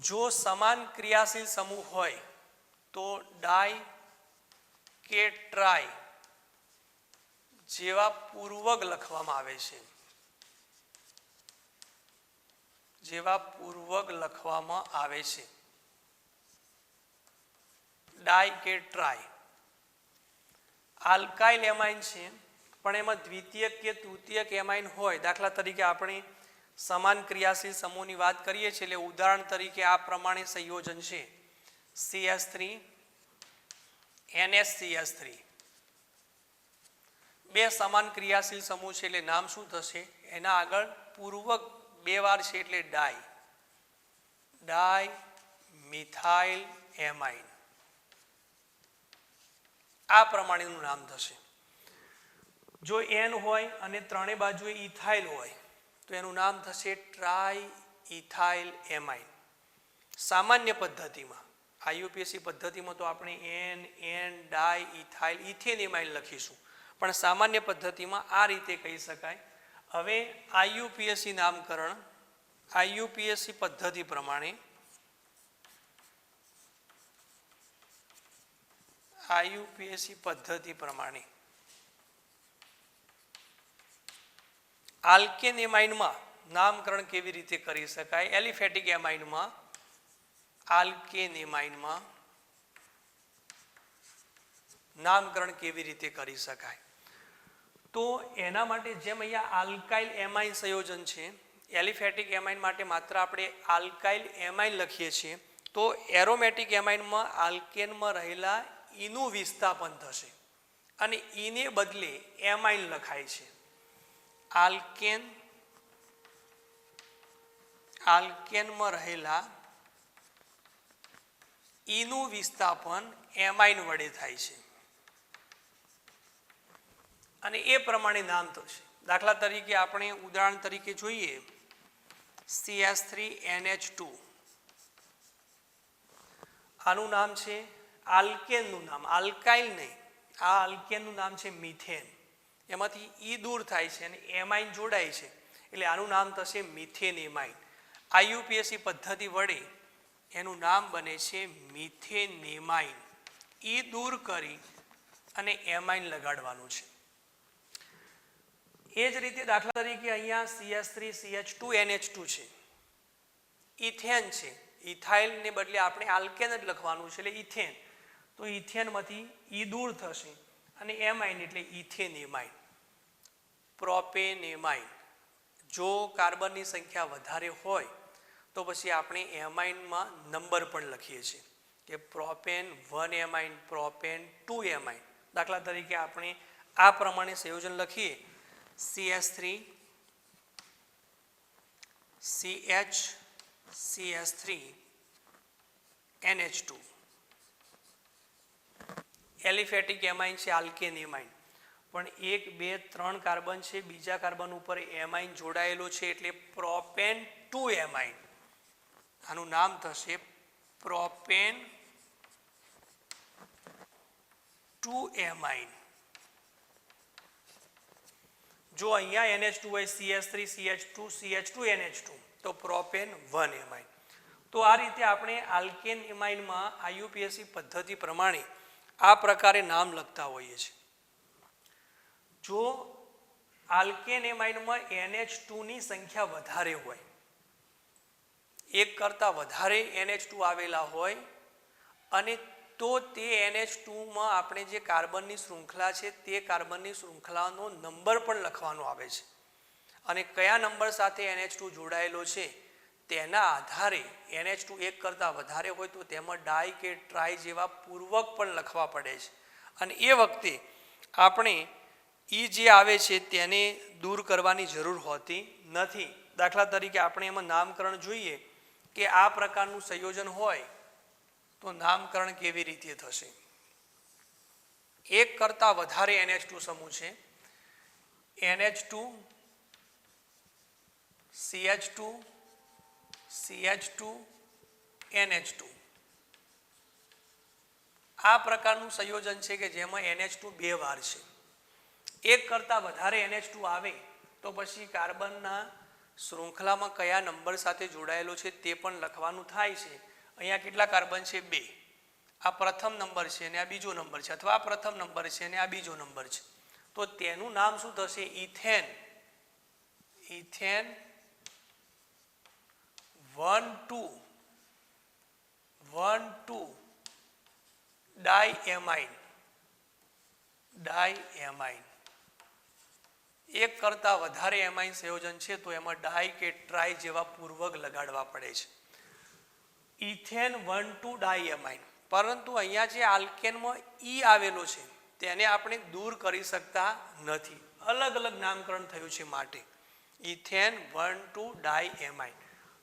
જો સમાન ક્રિયાશીલ સમૂહ હોય તો ડાઈ કે ટ્રાય જેવા પૂર્વક લખવામાં આવે છે, ડાઈ કે ટ્રાય. આલ્કાઇલ એમાઇન છે પણ એમાં દ્વિતીયક કે તૃતીયક એમાઇન હોય, દાખલા તરીકે આપણે સમાન ક્રિયાશીલ સમૂહની વાત કરીએ છીએ એટલે ઉદાહરણ તરીકે આ પ્રમાણે સંયોજન છે CH3 NH3. બે સમાન ક્રિયાશીલ સમૂહ છે એટલે નામ શું થશે? એના આગળ પૂર્વક બે વાર છે એટલે ડાઈ મિથાઇલ એમાઇન. આ પ્રમાણેનું નામ થશે. જો N હોય અને ત્રણેય બાજુએ ઇથાઇલ હોય તો એનું નામ થશે ટ્રાય ઇથાઇલ એમાઇન. સામાન્ય પદ્ધતિમાં IUPAC પદ્ધતિમાં તો આપણે N ડાઈ ઇથાઇલ ઇથેન એમાઇન લખીશું, પણ સામાન્ય પદ્ધતિમાં આ રીતે કહી શકાય. હવે IUPAC નામકરણ IUPAC પદ્ધતિ પ્રમાણે આલ્કેન એમાઇનમાં નામકરણ કેવી રીતે કરી શકાય? એલિફેટિક એમાઇનમાં આલ્કેન એમાઇનમાં નામકરણ કેવી રીતે કરી શકાય? તો એના માટે જેમ અહીંયા આલ્કાઇલ એમાઇન સંયોજન છે એલિફેટિક એમાઇન માટે માત્ર આપણે આલ્કાઇલ એમાઇન લખીએ છીએ, તો એરોમેટિક એમાઇનમાં આલ્કેનમાં રહેલા ઈનું વિસ્થાપન થશે અને ઈને બદલે એમાઇન લખાય છે. આલ્કેનમાં રહેલા ઈનું વિસ્થાપન એમાઇન વડે થાય છે અને એ પ્રમાણે નામ થશે. દાખલા તરીકે આપણે ઉદાહરણ તરીકે જોઈએ CH3NH2, આનું નામ છે આલ્કેનનું નામ, આલ્કાઇલ નહીં, આ આલ્કેનનું નામ છે મિથેન. એમાંથી ઈ દૂર થાય છે અને એમાઇન જોડાય છે એટલે આનું નામ થશે મિથેન એમાઇન. IUPAC પદ્ધતિ વડે એનું નામ બને છે મિથેનેમાઇન. ઈ દૂર કરી અને એમાઇન લગાડવાનું છે. એ જ રીતે દાખલા તરીકે અહીંયા CH3CH2NH2 છે, ઇથેન છે, ઇથાઇલને બદલે આપણે આલ્કેન જ લખવાનું છે એટલે ઇથેન. તો ઇથેનમાંથી ઈ દૂર થશે અને એમાઇન એટલે ઇથેનેમાઇન. પ્રોપેનેમાઇન, જો કાર્બનની સંખ્યા વધારે હોય તો પછી આપણે એમાઇનમાં નંબર પણ લખીએ છીએ કે પ્રોપેન 1 એમાઇન, પ્રોપેન 2 એમાઇન. દાખલા તરીકે આપણે આ પ્રમાણે સંયોજન લખીએ CH3 CH3 NH2. Aliphatic amine છે આલ્કેન એમાઇન, પણ 1 2 3 કાર્બન છે, બીજા કાર્બન ઉપર એમાઇન જોડાયેલો છે એટલે પ્રોપેન 2 એમાઇન. આનું નામ થશે પ્રોપેન 2 એમાઇન. જો અહીંયા NH2 હોય CH3 CH2 CH2 NH2 તો પ્રોપેન 1 એમાઇન. તો આ રીતે આપણે આલ્કેન એમાઇનમાં IUPAC પદ્ધતિ પ્રમાણે આ પ્રકારે નામ લખતા હોઈએ છીએ. જો આલ્કેન એમાઇનમાં NH2 ની સંખ્યા વધારે હોય, એક કરતાં વધારે NH2 આવેલા હોય અને તો તે NH2માં આપણે જે કાર્બનની શૃંખલા છે તે કાર્બનની શૃંખલાનો નંબર પણ લખવાનો આવે છે અને કયા નંબર સાથે NH2 જોડાયેલો છે તેના આધારે NH2 એક કરતાં વધારે હોય તો તેમાં ડાઈ કે ટ્રાય જેવા પૂર્વક પણ લખવા પડે છે અને એ વખતે આપણે ઈ જે આવે છે તેને દૂર કરવાની જરૂર હોતી નથી. દાખલા તરીકે આપણે એમાં નામકરણ જોઈએ કે આ પ્રકારનું સંયોજન હોય તો નામકરણ કેવી રીતે થશે. એક કરતાં વધારે NH2 સમૂહ છે, NH2 CH2 CH2 NH2. આ પ્રકારનું સંયોજન છે કે જેમાં NH2 બે વાર છે. એક કરતાં વધારે NH2 આવે તો પછી કાર્બનના શૃંખલામાં કયા નંબર સાથે જોડાયેલો છે તે પણ લખવાનું થાય છે. અહીંયા કેટલા કાર્બન છે? 2. આ પ્રથમ નંબર છે અને આ બીજો નંબર છે, અથવા આ પ્રથમ નંબર છે અને આ બીજો નંબર છે. તો તેનું નામ શું થશે? ઇથેન. ઇથેન 1 2 ડાઈએમાઇન. ડાઈએમાઇન. એક કરતાં વધારે એમાઇન સંયોજન છે તો એમાં ડાઈ કે ટ્રાય જેવા પૂર્વક લગાડવા પડે છે. ઇથેન 1 2 ડાઈએમાઇન. પરંતુ અહીંયા જે આલ્કેનમાં ઈ આવેલો છે તેને આપણે દૂર કરી શકતા નથી, અલગ અલગ નામકરણ થયું છે માટે. ઇથેન 1 2 ડાઈએમાઇન.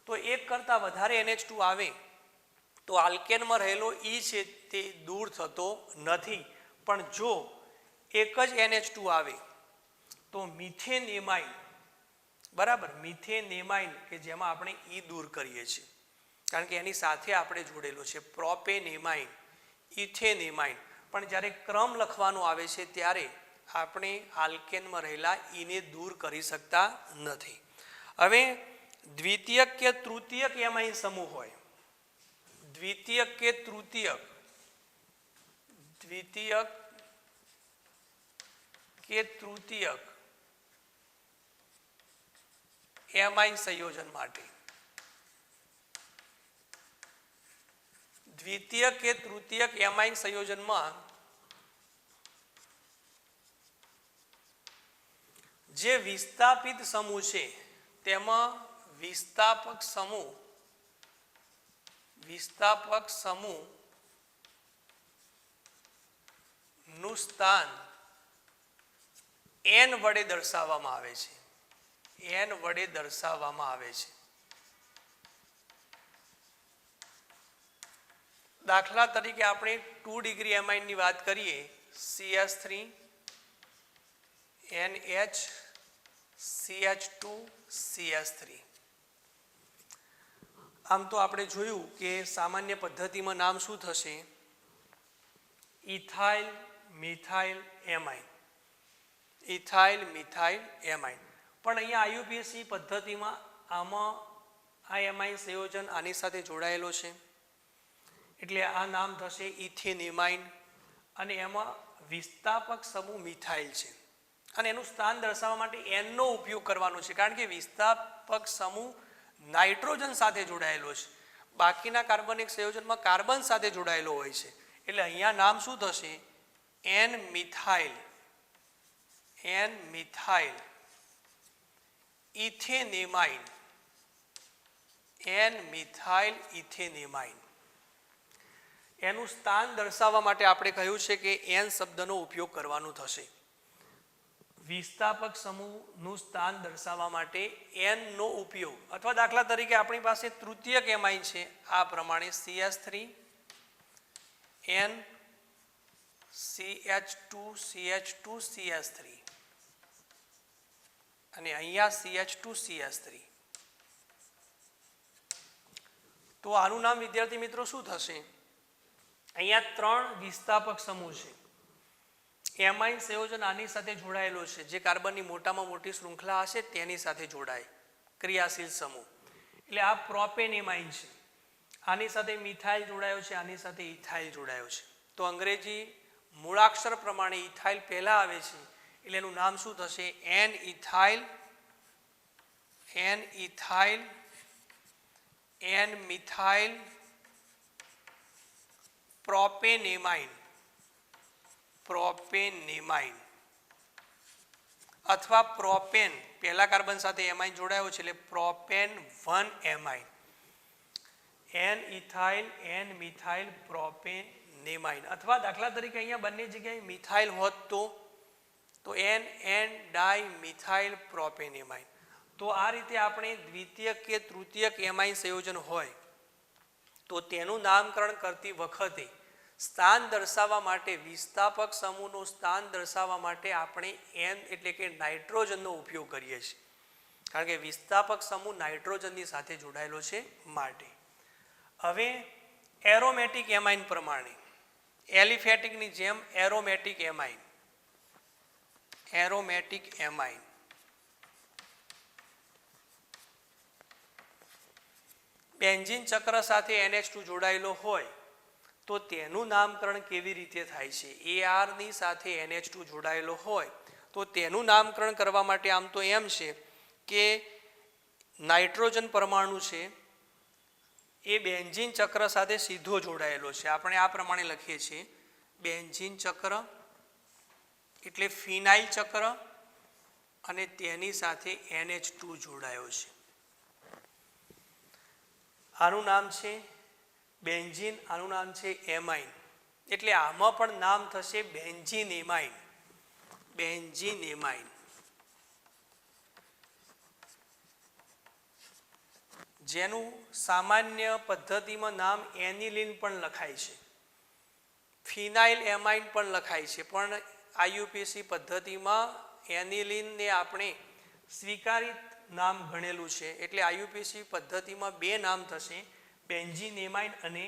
તો એક કરતાં વધારે NH2 આવે તો આલ્કેનમાં રહેલો ઈ છે તે દૂર થતો નથી, પણ જો એક જ NH2 આવે તો મિથેનેમાઇન, બરાબર, મિથેનેમાઇન કે જેમાં આપણે ઈ દૂર કરીએ છીએ કારણ કે એની સાથે આપણે જોડેલો છે પ્રોપેનેમાઇન, ઇથેનેમાઇન. પણ જ્યારે ક્રમ લખવાનો આવે છે ત્યારે આપણે આલ્કેનમાં રહેલા ઈને દૂર કરી શકતા નથી. હવે દ્વિતીયક કે તૃતીયક એમાઇન સમૂહ હોય, દ્વિતીયક કે તૃતીયક, દ્વિતીયક કે તૃતીયક એમાઇન સંયોજન માટે, દ્વિતીયક કે તૃતીયક એમાઇન સંયોજનમાં જે વિસ્થાપિત સમૂહ છે તેમાં વિસ્થાપક સમૂહ નું સ્થાન n વડે દર્શાવવામાં આવે છે. n વડે દર્શાવવામાં આવે છે. દાખલા તરીકે આપણે 2 ડિગ્રી એમાઇન ની વાત કરીએ, CH3 NH CH2 CH3. આમ તો આપણે જોયું કે સામાન્ય પદ્ધતિમાં નામ શું થશે? Ethyl methyl amine. Ethyl methyl amine. પણ અહીંયા આઈયુપીએસસી પદ્ધતિમાં આમાં આ એમાઇન સંયોજન આની સાથે જોડાયેલો છે એટલે આ નામ થશે ઇથેનેમાઇન અને એમાં વિસ્થાપક સમૂહ મિથાઇલ છે અને એનું સ્થાન દર્શાવવા માટે n નો ઉપયોગ કરવાનો છે કારણ કે વિસ્થાપક સમૂહ નાઇટ્રોજન સાથે જોડાયેલો છે. બાકીના કાર્બનિક સંયોજનમાં કાર્બન સાથે જોડાયેલો હોય છે એટલે અહીંયા નામ શું થશે? n methyl ethanamine. n methyl ethanamine. એનું સ્થાન દર્શાવવા માટે આપણે કહ્યું છે કે n શબ્દનો ઉપયોગ કરવાનો થશે. વિસ્થાપક સમૂહનું સ્થાન દર્શાવવા માટે n નો ઉપયોગ, અથવા દાખલા તરીકે આપણી પાસે તૃતીયક એમાઇન છે આ પ્રમાણે CH3 N CH2 CH2 CH3 અને અહીંયા CH2 CH3. તો આનું નામ વિદ્યાર્થી મિત્રો શું થશે? અહીંયા 3 વિસ્થાપક સમૂહ છે. એમાઇન સંયોજન આની સાથે જોડાયેલો છે જે કાર્બનની મોટામાં મોટી શૃંખલા હશે તેની સાથે જોડાય ક્રિયાશીલ સમૂહ. એટલે આ પ્રોપેન એમાઇન છે, આની સાથે મિથાઇલ જોડાયો છે, આની સાથે ઇથાઇલ જોડાયો છે. તો અંગ્રેજી મૂળાક્ષર પ્રમાણે ઇથાઇલ પહેલા આવે છે એટલે એનું નામ શું થશે? n ethyl n methyl propanamine અથવા પ્રોપેન પહેલા કાર્બન સાથે એમાઇન જોડાયો છે એટલે propane 1 amine. n ethyl n methyl propanamine. અથવા દાખલા તરીકે અહીંયા બંને જગ્યાએ મિથાઇલ હોત તો n ડાઈ મિથાઇલ પ્રોપેનેમાઇન. તો આ રીતે આપણે દ્વિતીયક કે તૃતીયક એમાઇન સંયોજન હોય તો તેનું નામકરણ કરતી વખતે સ્થાન દર્શાવવા માટે, વિસ્થાપક સમૂહનું સ્થાન દર્શાવવા માટે આપણે n એટલે કે નાઇટ્રોજનનો ઉપયોગ કરીએ છીએ કારણ કે વિસ્થાપક સમૂહ નાઇટ્રોજનની સાથે જોડાયેલો છે માટે. હવે એરોમેટિક એમાઇન પ્રમાણે એલિફેટિકની જેમ એરોમેટિક એમાઇન બેન્ઝીન ચક્ર સાથે NH2 જોડાયેલો હોય તો તેનું નામકરણ કેવી રીતે થાય છે? AR ની સાથે NH2 જોડાયેલો હોય તો તેનું નામકરણ કરવા માટે આમ તો એમ છે કે નાઇટ્રોજન પરમાણુ છે એ બેન્ઝીન ચક્ર સાથે સીધો જોડાયેલો છે. આપણે આ પ્રમાણે લખીએ છીએ બેન્ઝીન ચક્ર એટલે ફિનાઇલ ચક્ર અને તેની સાથે NH2 જોડાયો છે. આનું નામ છે બેન્ઝીન, આનું નામ છે એમાઇન એટલે આમાં પણ નામ થશે બેન્ઝીનેમાઇન. જેનું સામાન્ય પદ્ધતિમાં નામ એનિલિન પણ લખાય છે, ફિનાઇલ એમાઇન પણ લખાય છે, પણ આઈયુપીએસસી પદ્ધતિમાં એનિલિનને આપણે સ્વીકારિત નામ ગણેલું છે એટલે આઈયુપીએસસી પદ્ધતિમાં 2 નામ થશે, બેન્ઝીનેમાઇન અને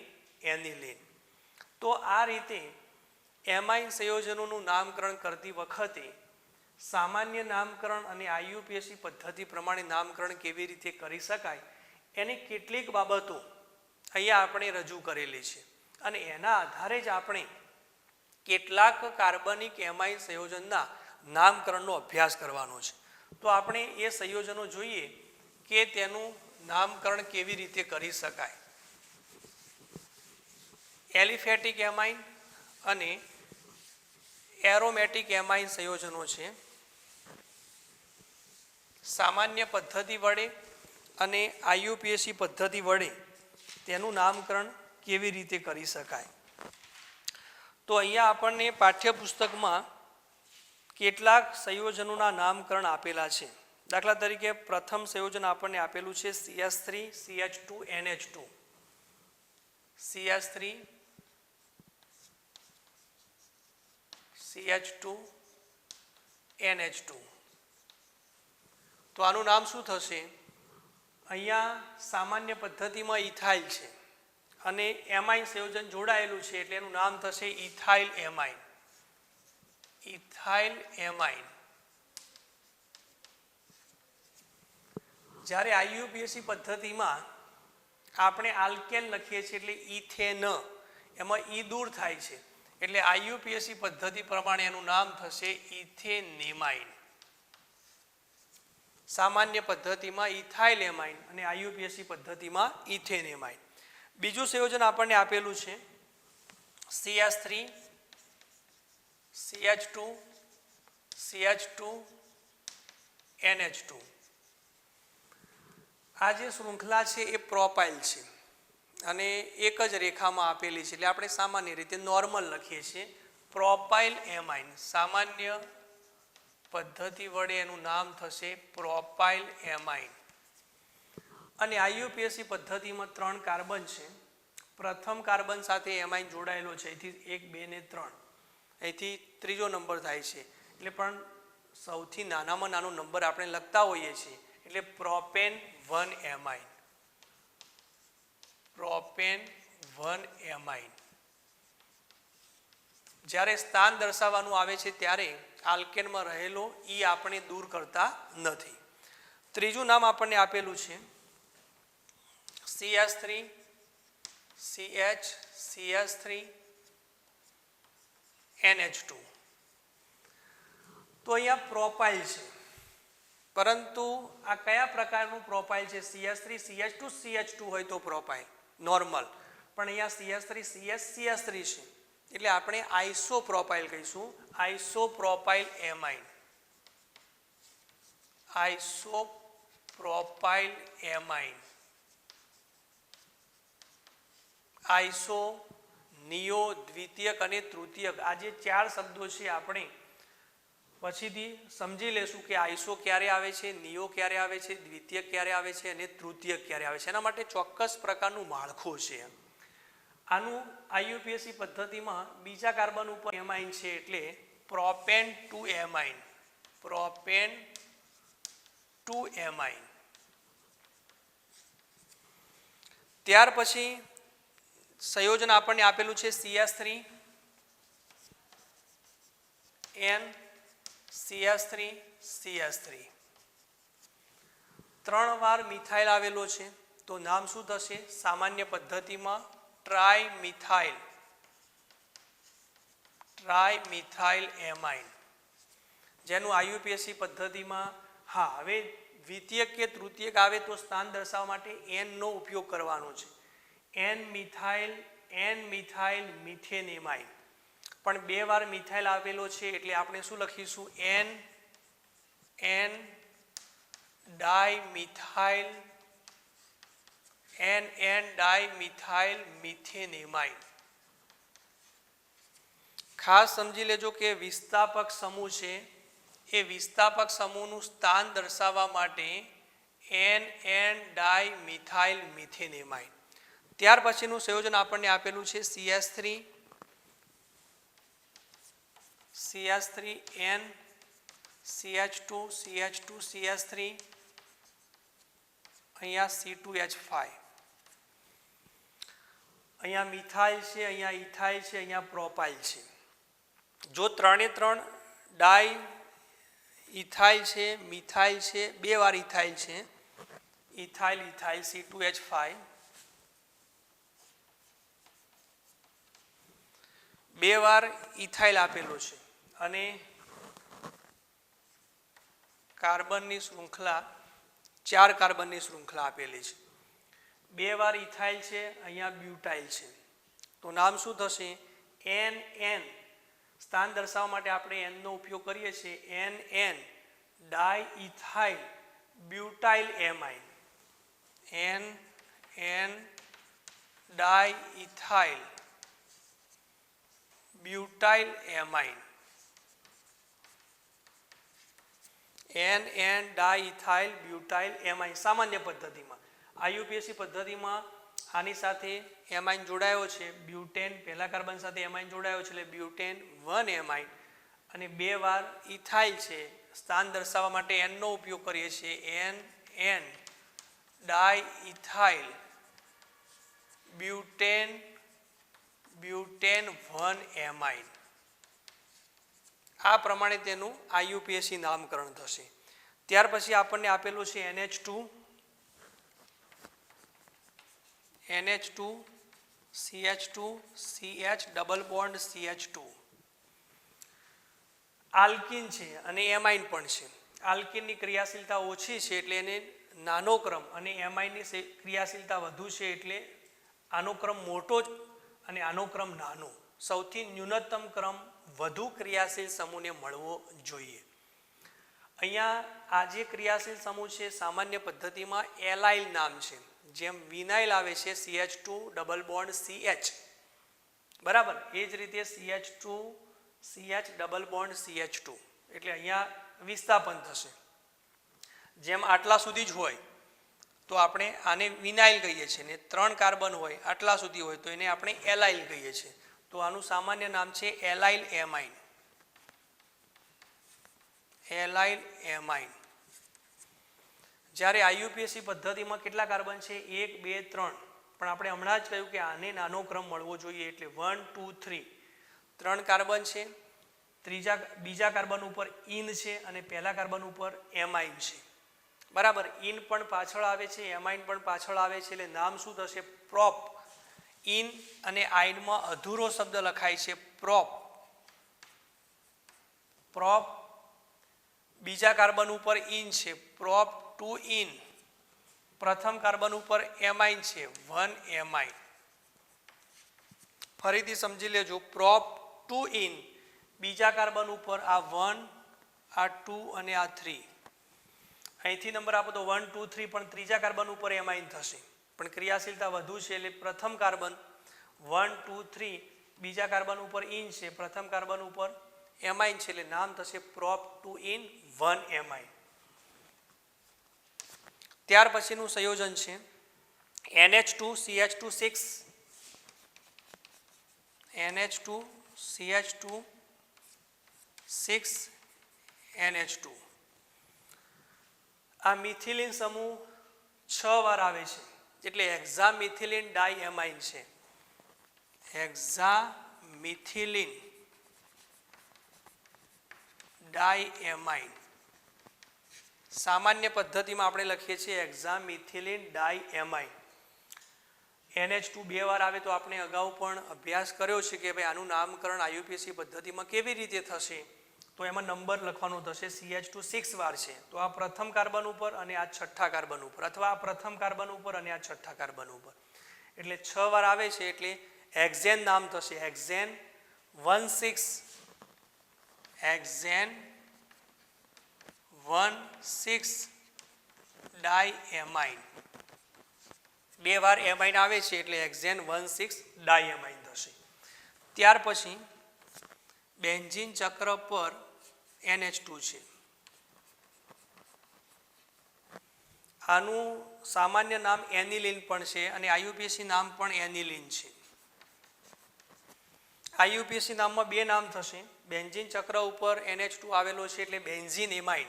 એનિલિન. તો આ રીતે એમાઇન સંયોજનોનું નામકરણ કરતી વખતે સામાન્ય નામકરણ અને આઈયુપીએસસી પદ્ધતિ પ્રમાણે નામકરણ કેવી રીતે કરી શકાય એની કેટલીક બાબતો અહીંયા આપણે રજૂ કરેલી છે અને એના આધારે જ આપણે કેટલાક કાર્બનિક એમાઇન સંયોજનના નામકરણનો અભ્યાસ કરવાનો છે. તો આપણે એ સંયોજનો જોઈએ કે તેનું નામકરણ કેવી રીતે કરી શકાય. એલિફેટિક એમાઇન અને એરોમેટિક એમાઇન સંયોજનો છે. સામાન્ય પદ્ધતિ વડે અને આઈયુપીએસી પદ્ધતિ વડે તેનું નામકરણ કેવી રીતે કરી શકાય. તો અહીંયા આપણને પાઠ્યપુસ્તકમાં કેટલાક સંયોજનોના નામકરણ આપેલા છે. દાખલા તરીકે પ્રથમ સંયોજન આપણને આપેલું છે CH3CH2NH2. CH3CH2NH2. તો આનું નામ શું થશે? અહીંયા સામાન્ય પદ્ધતિમાં ઇથાઇલ છે અને એમાઇન સંયોજન જોડાયેલું છે એટલે એનું નામ થશે ઇથાઇલ એમાઇન. Ethyl amine. જ્યારે આઈયુપીએસી પદ્ધતિમાં આપણે આલ્કેન લખીએ છીએ એટલે ઇથેન, એમાં ઈ દૂર થાય છે એટલે આઈયુપીએસી પદ્ધતિ પ્રમાણે એનું નામ થશે ઇથેનેમાઇન. સામાન્ય પદ્ધતિમાં ઇથાઇલ એમાઇન અને આઈયુપીએસી પદ્ધતિમાં ઇથેનેમાઇન. બીજું સંયોજન આપણને આપેલું છે CH3CH2CH2NH2. આ જે શૃંખલા છે એ પ્રોપાઇલ છે અને એક જ રેખામાં આપેલી છે એટલે આપણે સામાન્ય રીતે નોર્મલ લખીએ છીએ પ્રોપાઇલ એમાઇન. સામાન્ય પદ્ધતિ વડે એનું નામ થશે પ્રોપાઇલ એમાઇન. અને આઈયુપીએસી પદ્ધતિમાં 3 કાર્બન છે. પ્રથમ કાર્બન સાથે એમાઇન જોડાયેલો છે, અહીંથી 1 2 ને 3, અહીંથી ત્રીજો નંબર થાય છે એટલે પણ સૌથી નાનામાં નાનો નંબર આપણે લખતા હોઈએ છીએ એટલે પ્રોપેન 1 એમાઇન. Propane 1 amine. જ્યારે સ્થાન દર્શાવવાનું આવે છે ત્યારે આલ્કેનમાં રહેલો ઈ આપણે દૂર કરતા નથી. ત્રીજું નામ આપણને આપેલું છે CH3CH3NH2. તો અહીંયા પ્રોપાઇલ છે, પરંતુ આ કયા પ્રકારનું પ્રોપાઇલ છે? CH3CH2CH2 હોય તો પ્રોપાઇલ નોર્મલ, પણ અહીંયા CH3CH3 છે એટલે આપણે આઇસો પ્રોપાઇલ કહીશું. Iso propyl amine. Iso propyl amine. Iso, neo, દ્વિતીયક અને તૃતીયક, આ જે 4 શબ્દો છે આપણે પછીથી સમજી લેશું કે આઇસો ક્યારે આવે છે, નિયો ક્યારે આવે છે, દ્વિતીયક ક્યારે આવે છે અને તૃતીયક ક્યારે આવે છે. એના માટે ચોક્કસ પ્રકારનું માળખું છે. આનું આઈયુપીએસી પદ્ધતિમાં બીજા કાર્બન ઉપર એમાઇન છે એટલે પ્રોપેન 2 એમાઇન. Propane 2 amine. ત્યાર પછી સંયોજન આપણને આપેલું છે CH3CH3. 3 વાર મિથાઇલ આવેલો છે તો નામ શું થશે? સામાન્ય પદ્ધતિમાં ટ્રાઇમિથાઇલ. ટ્રાઇમિથાઇલ એમાઇન. જેનું આઈયુપીએસી પદ્ધતિમાં હવે દ્વિતીયક કે તૃતીયક આવે તો સ્થાન દર્શાવવા માટે N નો ઉપયોગ કરવાનો છે. N methyl methanamine. પણ 2 વાર મિથાઇલ આવેલો છે એટલે આપણે શું લખીશું? N dimethyl મિથેનેમાઇન. ખાસ સમજી લેજો કે વિસ્થાપક સમૂહ છે એ વિસ્થાપક સમૂહનું સ્થાન દર્શાવવા માટે N ડાઇમિથાઇલ મિથેનેમાઇન. ત્યાર પછીનું સંયોજન આપણને આપેલું છે CH3N CH2CH2CH3 અહીંયા C2H5. અહીંયા મિથાઇલ છે, અહીંયા ઇથાઇલ છે, અહીંયા પ્રોપાઇલ છે. જો 3 ડાઈ ઇથાઇલ છે, મિથાઇલ છે, 2 વાર ઇથાઇલ છે, ઇથાઇલ C2H5. 2 વાર ઇથાઇલ આપેલો છે અને કાર્બનની શૃંખલા 4 કાર્બનની શૃંખલા આપેલી છે. 2 વાર ઇથાઇલ છે, અહીંયા બ્યુટાઇલ છે તો નામ શું થશે? NN. સ્થાન દર્શાવવા માટે આપણે N નો ઉપયોગ કરીએ છીએ. NN diethyl butyl amine, NN diethyl butyl amine, NN diethyl butyl amine સામાન્ય પદ્ધતિમાં. IUPAC પદ્ધતિમાં આની સાથે એમાઇન જોડાયો છે, બ્યુટેન પહેલા કાર્બન સાથે એમાઇન જોડાયો છે એટલે બ્યુટેન 1 એમાઇન, અને 2 વાર ઇથાઇલ છે. સ્થાન દર્શાવવા માટે N નો ઉપયોગ કરીએ છીએ, NN ડાઇઇથાઇલ બ્યુટેન 1 એમાઇન. આ પ્રમાણે તેનું IUPAC નામકરણ થશે. ત્યાર પછી આપણને આપેલું છે NH2 CH2 CH double bond CH2. Alkyne છે અને એમાઇન પણ છે. આલ્કિનની ક્રિયાશીલતા ઓછી છે એટલે એને નાનો ક્રમ, અને એમાઇનની ક્રિયાશીલતા વધુ છે એટલે આનો ક્રમ મોટો અને આનો ક્રમ નાનો. સૌથી ન્યૂનતમ ક્રમ વધુ ક્રિયાશીલ સમૂહને મળવો જોઈએ. અહીંયા આ જે ક્રિયાશીલ સમૂહ છે સામાન્ય પદ્ધતિમાં એલાઇલ નામ છે. જેમ વિનાઇલ આવે છે CH2 ડબલ બોન્ડ CH, બરાબર, એ જ રીતે CH2 CH double bond CH2, એટલે અહીંયા વિસ્થાપન થશે. જેમ આટલા સુધી જ હોય તો આપણે આને વિનાઇલ કહીએ છીએ, ને 3 કાર્બન હોય આટલા સુધી હોય તો એને આપણે એલાઇલ કહીએ છીએ. તો આનું સામાન્ય નામ છે એલાઇલ એમાઇન, એલાઇલ એમાઇન. જ્યારે IUPAC પદ્ધતિમાં કેટલા કાર્બન છે? 1 2 3, પણ આપણે હમણાં જ કહ્યું કે આને નાનો ક્રમ મળવો જોઈએ એટલે 1 2 3. 3 કાર્બન છે, બીજા કાર્બન ઉપર ઇન છે અને પહેલા કાર્બન ઉપર એમાઇન છે, બરાબર. ઇન પણ પાછળ આવે છે, એમાઇન પણ પાછળ આવે છે, એટલે નામ શું થશે? પ્રોપ. ઇન અને આઇનમાં અધૂરો શબ્દ લખાય છે પ્રોપ. પ્રોપ. બીજા કાર્બન ઉપર ઇન છે, પ્રોપ 2 ઇન. પ્રથમ કાર્બન ઉપર એમાઇન છે, 1 એમાઇન. ફરીથી સમજી લેજો, પ્રોપ 2 ઇન, બીજા કાર્બન ઉપર આ 1, આ 2 અને આ 3. અહીંથી નંબર આપો તો 1 2 3, પણ ત્રીજા કાર્બન ઉપર એમાઇન થશે, પણ ક્રિયાશીલતા વધુ છે એટલે પ્રથમ કાર્બન 1 2 3, બીજા કાર્બન ઉપર ઇન છે, પ્રથમ કાર્બન ઉપર એમાઇન છે, એટલે નામ થશે પ્રોપ 2 ઇન 1 એમાઇન. ત્યાર પછીનું સંયોજન છે NH2 CH2 6, NH2 CH2 6 NH2. આ મિથિલિન સમૂહ 6 વાર આવે છે એટલે હેક્ઝામિથિલિન ડાઇએમાઇન છે. હેક્ઝામિથિલિન ડાઇએમાઇન. સામાન્ય પદ્ધતિમાં આપણે લખીએ છીએ હેક્ઝામિથિલિન ડાઇએમાઇન. NH2 2 વાર આવે તો આપણે અગાઉ પણ અભ્યાસ કર્યો છે કે ભાઈ આનું નામકરણ IUPAC પદ્ધતિમાં કેવી રીતે થશે. તો એમાં નંબર લખવાનો થશે. CH2 6 વાર છે તો આ પ્રથમ કાર્બન ઉપર અને આ છઠ્ઠા કાર્બન ઉપર, અથવા આ પ્રથમ કાર્બન ઉપર અને આ છઠ્ઠા કાર્બન ઉપર, એટલે 6 વાર આવે છે એટલે હેક્ઝેન નામ થશે. Hexane 1 6, hexane 1 6 ડાઇએમાઇન. 2 વાર એમાઇન આવે છે એટલે હેક્ઝેન 1 6 ડાઇએમાઇન થશે. ત્યાર પછી બેન્ઝીન ચક્ર પર NH2 છે. આનું સામાન્ય નામ એનિલિન પણ છે અને IUPAC નામ પણ એનિલિન છે. IUPAC નામમાં 2 નામ થશે. બેન્ઝીન ચક્ર ઉપર NH2 આવેલો છે એટલે બેન્ઝીન એમાઇન,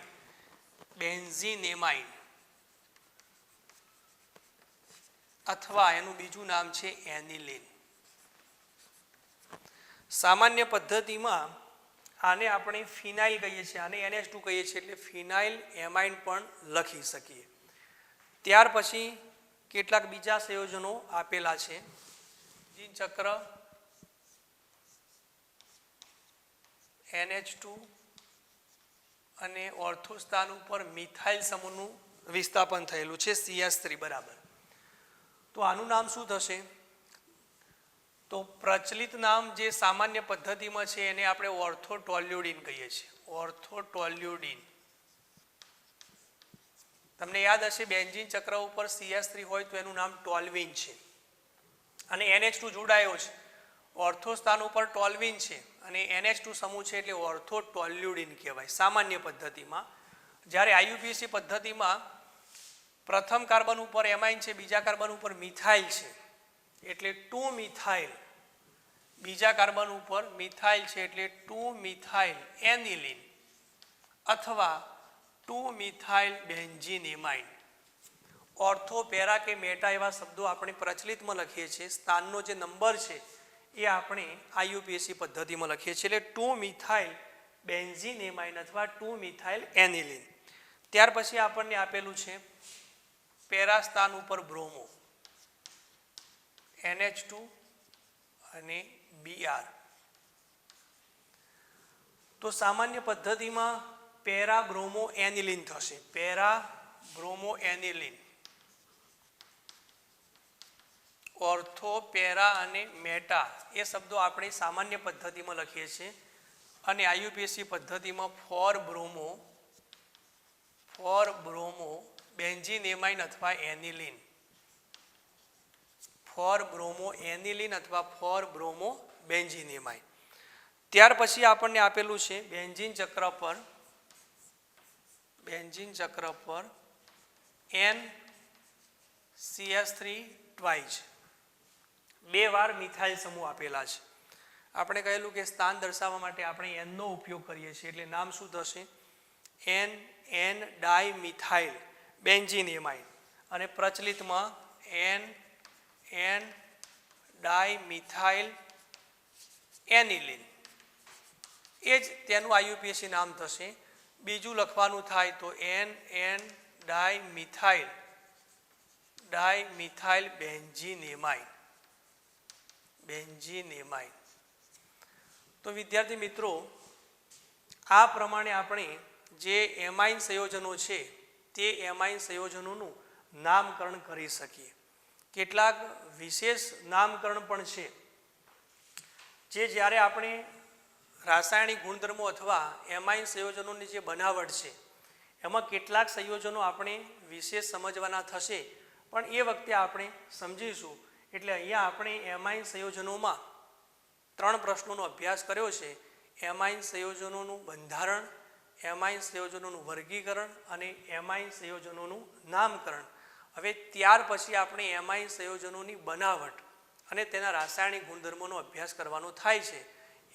બેન્ઝીન એમાઇન, અથવા એનું બીજું નામ છે એનિલિન. સામાન્ય પદ્ધતિમાં આને આપણે ફિનાઇલ કહીએ છીએ, આને NH2 કહીએ છીએ એટલે ફિનાઇલ એમાઇન પણ લખી શકીએ. ત્યાર પછી કેટલાક બીજા સંયોજનો આપેલા છે. બેન્ઝીન ચક્ર, NH2 અને ઓર્થો સ્થાન ઉપર મિથાઇલ સમૂહનું વિસ્થાપન થયેલું છે CH3 બરાબર. તો આનું નામ શું થશે? તો પ્રચલિત નામ જે સામાન્ય પદ્ધતિમાં છે એને આપણે ઓર્થોટોલ્યુડિન કહીએ છીએ. ઓર્થોટોલ્યુડિન. તમને યાદ હશે બેન્ઝીન ચક્ર ઉપર CH3 હોય તો એનું નામ ટોલ્યુઇન છે અને NH2 જોડાયો છે, ઓર્થો સ્થાન ઉપર ટોલ્યુઇન છે અને NH2 સમૂહ છે એટલે ઓર્થો ટોલ્યુડિન કહેવાય સામાન્ય પદ્ધતિમાં. જ્યારે IUPAC પદ્ધતિમાં પ્રથમ કાર્બન ઉપર એમાઇન છે, બીજા કાર્બન ઉપર મિથાઇલ છે એટલે 2 મિથાઇલ, બીજા કાર્બન ઉપર મિથાઇલ છે એટલે 2 મિથાઇલ એનિલિન અથવા 2 methyl benzene amine. Ortho, para કે મેટા એવા શબ્દો આપણે પ્રચલિતમાં લખીએ છીએ, સ્થાનનો જે નંબર છે એ આપણે IUPAC પદ્ધતિમાં લખીએ છીએ એટલે 2 મિથાઇલ બેન્ઝીન એમાઇન અથવા 2 મિથાઇલ એનિલિન. ત્યાર પછી આપણને આપેલું છે પેરા સ્થાન ઉપર બ્રોમો, NH2 અને Br. તો સામાન્ય પદ્ધતિમાં પેરા બ્રોમો એનિલિન થશે, para bromo aniline. Ortho, para અને મેટા એ શબ્દો આપણે સામાન્ય પદ્ધતિમાં લખીએ છીએ અને IUPAC પદ્ધતિમાં ફોર બ્રોમો બેન્ઝીન એમાઇન અથવા એનિલિન, ફોર બ્રોમો એનિલિન અથવા ફોર બ્રોમો બેન્ઝીન એમાઇન. ત્યાર પછી આપણને આપેલું છે બેન્ઝીન ચક્ર પર NCH3 ટ્વાઇસ, 2 વાર મિથાઇલ સમૂહ આપેલા છે. આપણે કહેલું કે સ્થાન દર્શાવવા માટે આપણે N નો ઉપયોગ કરીએ છીએ એટલે નામ શું થશે N ડાયમિથાઇલ બેન્ઝીન એમાઇન અને પ્રચલિતમાં N ડાયમિથાઇલ એનિલિન એ જ તેનું IUPAC નામ થશે. બીજું લખવાનું થાય તો N ડાયમિથાઇલ બેન્ઝીન એમાઇન. તો વિદ્યાર્થી મિત્રો, આ પ્રમાણે આપણે જે એમાઇન સંયોજનો છે તે એમાઇન સંયોજનોનું નામકરણ કરી શકીએ. કેટલાક વિશેષ નામકરણ પણ છે જે જ્યારે આપણે રાસાયણિક ગુણધર્મો અથવા એમાઇન સંયોજનોની જે બનાવટ છે એમાં કેટલાક સંયોજનો આપણે વિશેષ સમજવાના થશે, પણ એ વખતે આપણે સમજીશું. એટલે અહીંયા આપણે એમાઇન સંયોજનોમાં 3 પ્રશ્નોનો અભ્યાસ કર્યો છે: એમાઇન સંયોજનોનું બંધારણ, એમાઇન સંયોજનોનું વર્ગીકરણ અને એમાઇન સંયોજનોનું નામકરણ. હવે ત્યાર પછી આપણે એમાઇન સંયોજનોની બનાવટ અને તેના રાસાયણિક ગુણધર્મોનો અભ્યાસ કરવાનો થાય છે.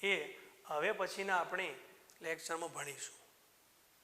એ હવે પછીના આપણે લેક્ચરમાં ભણીશું.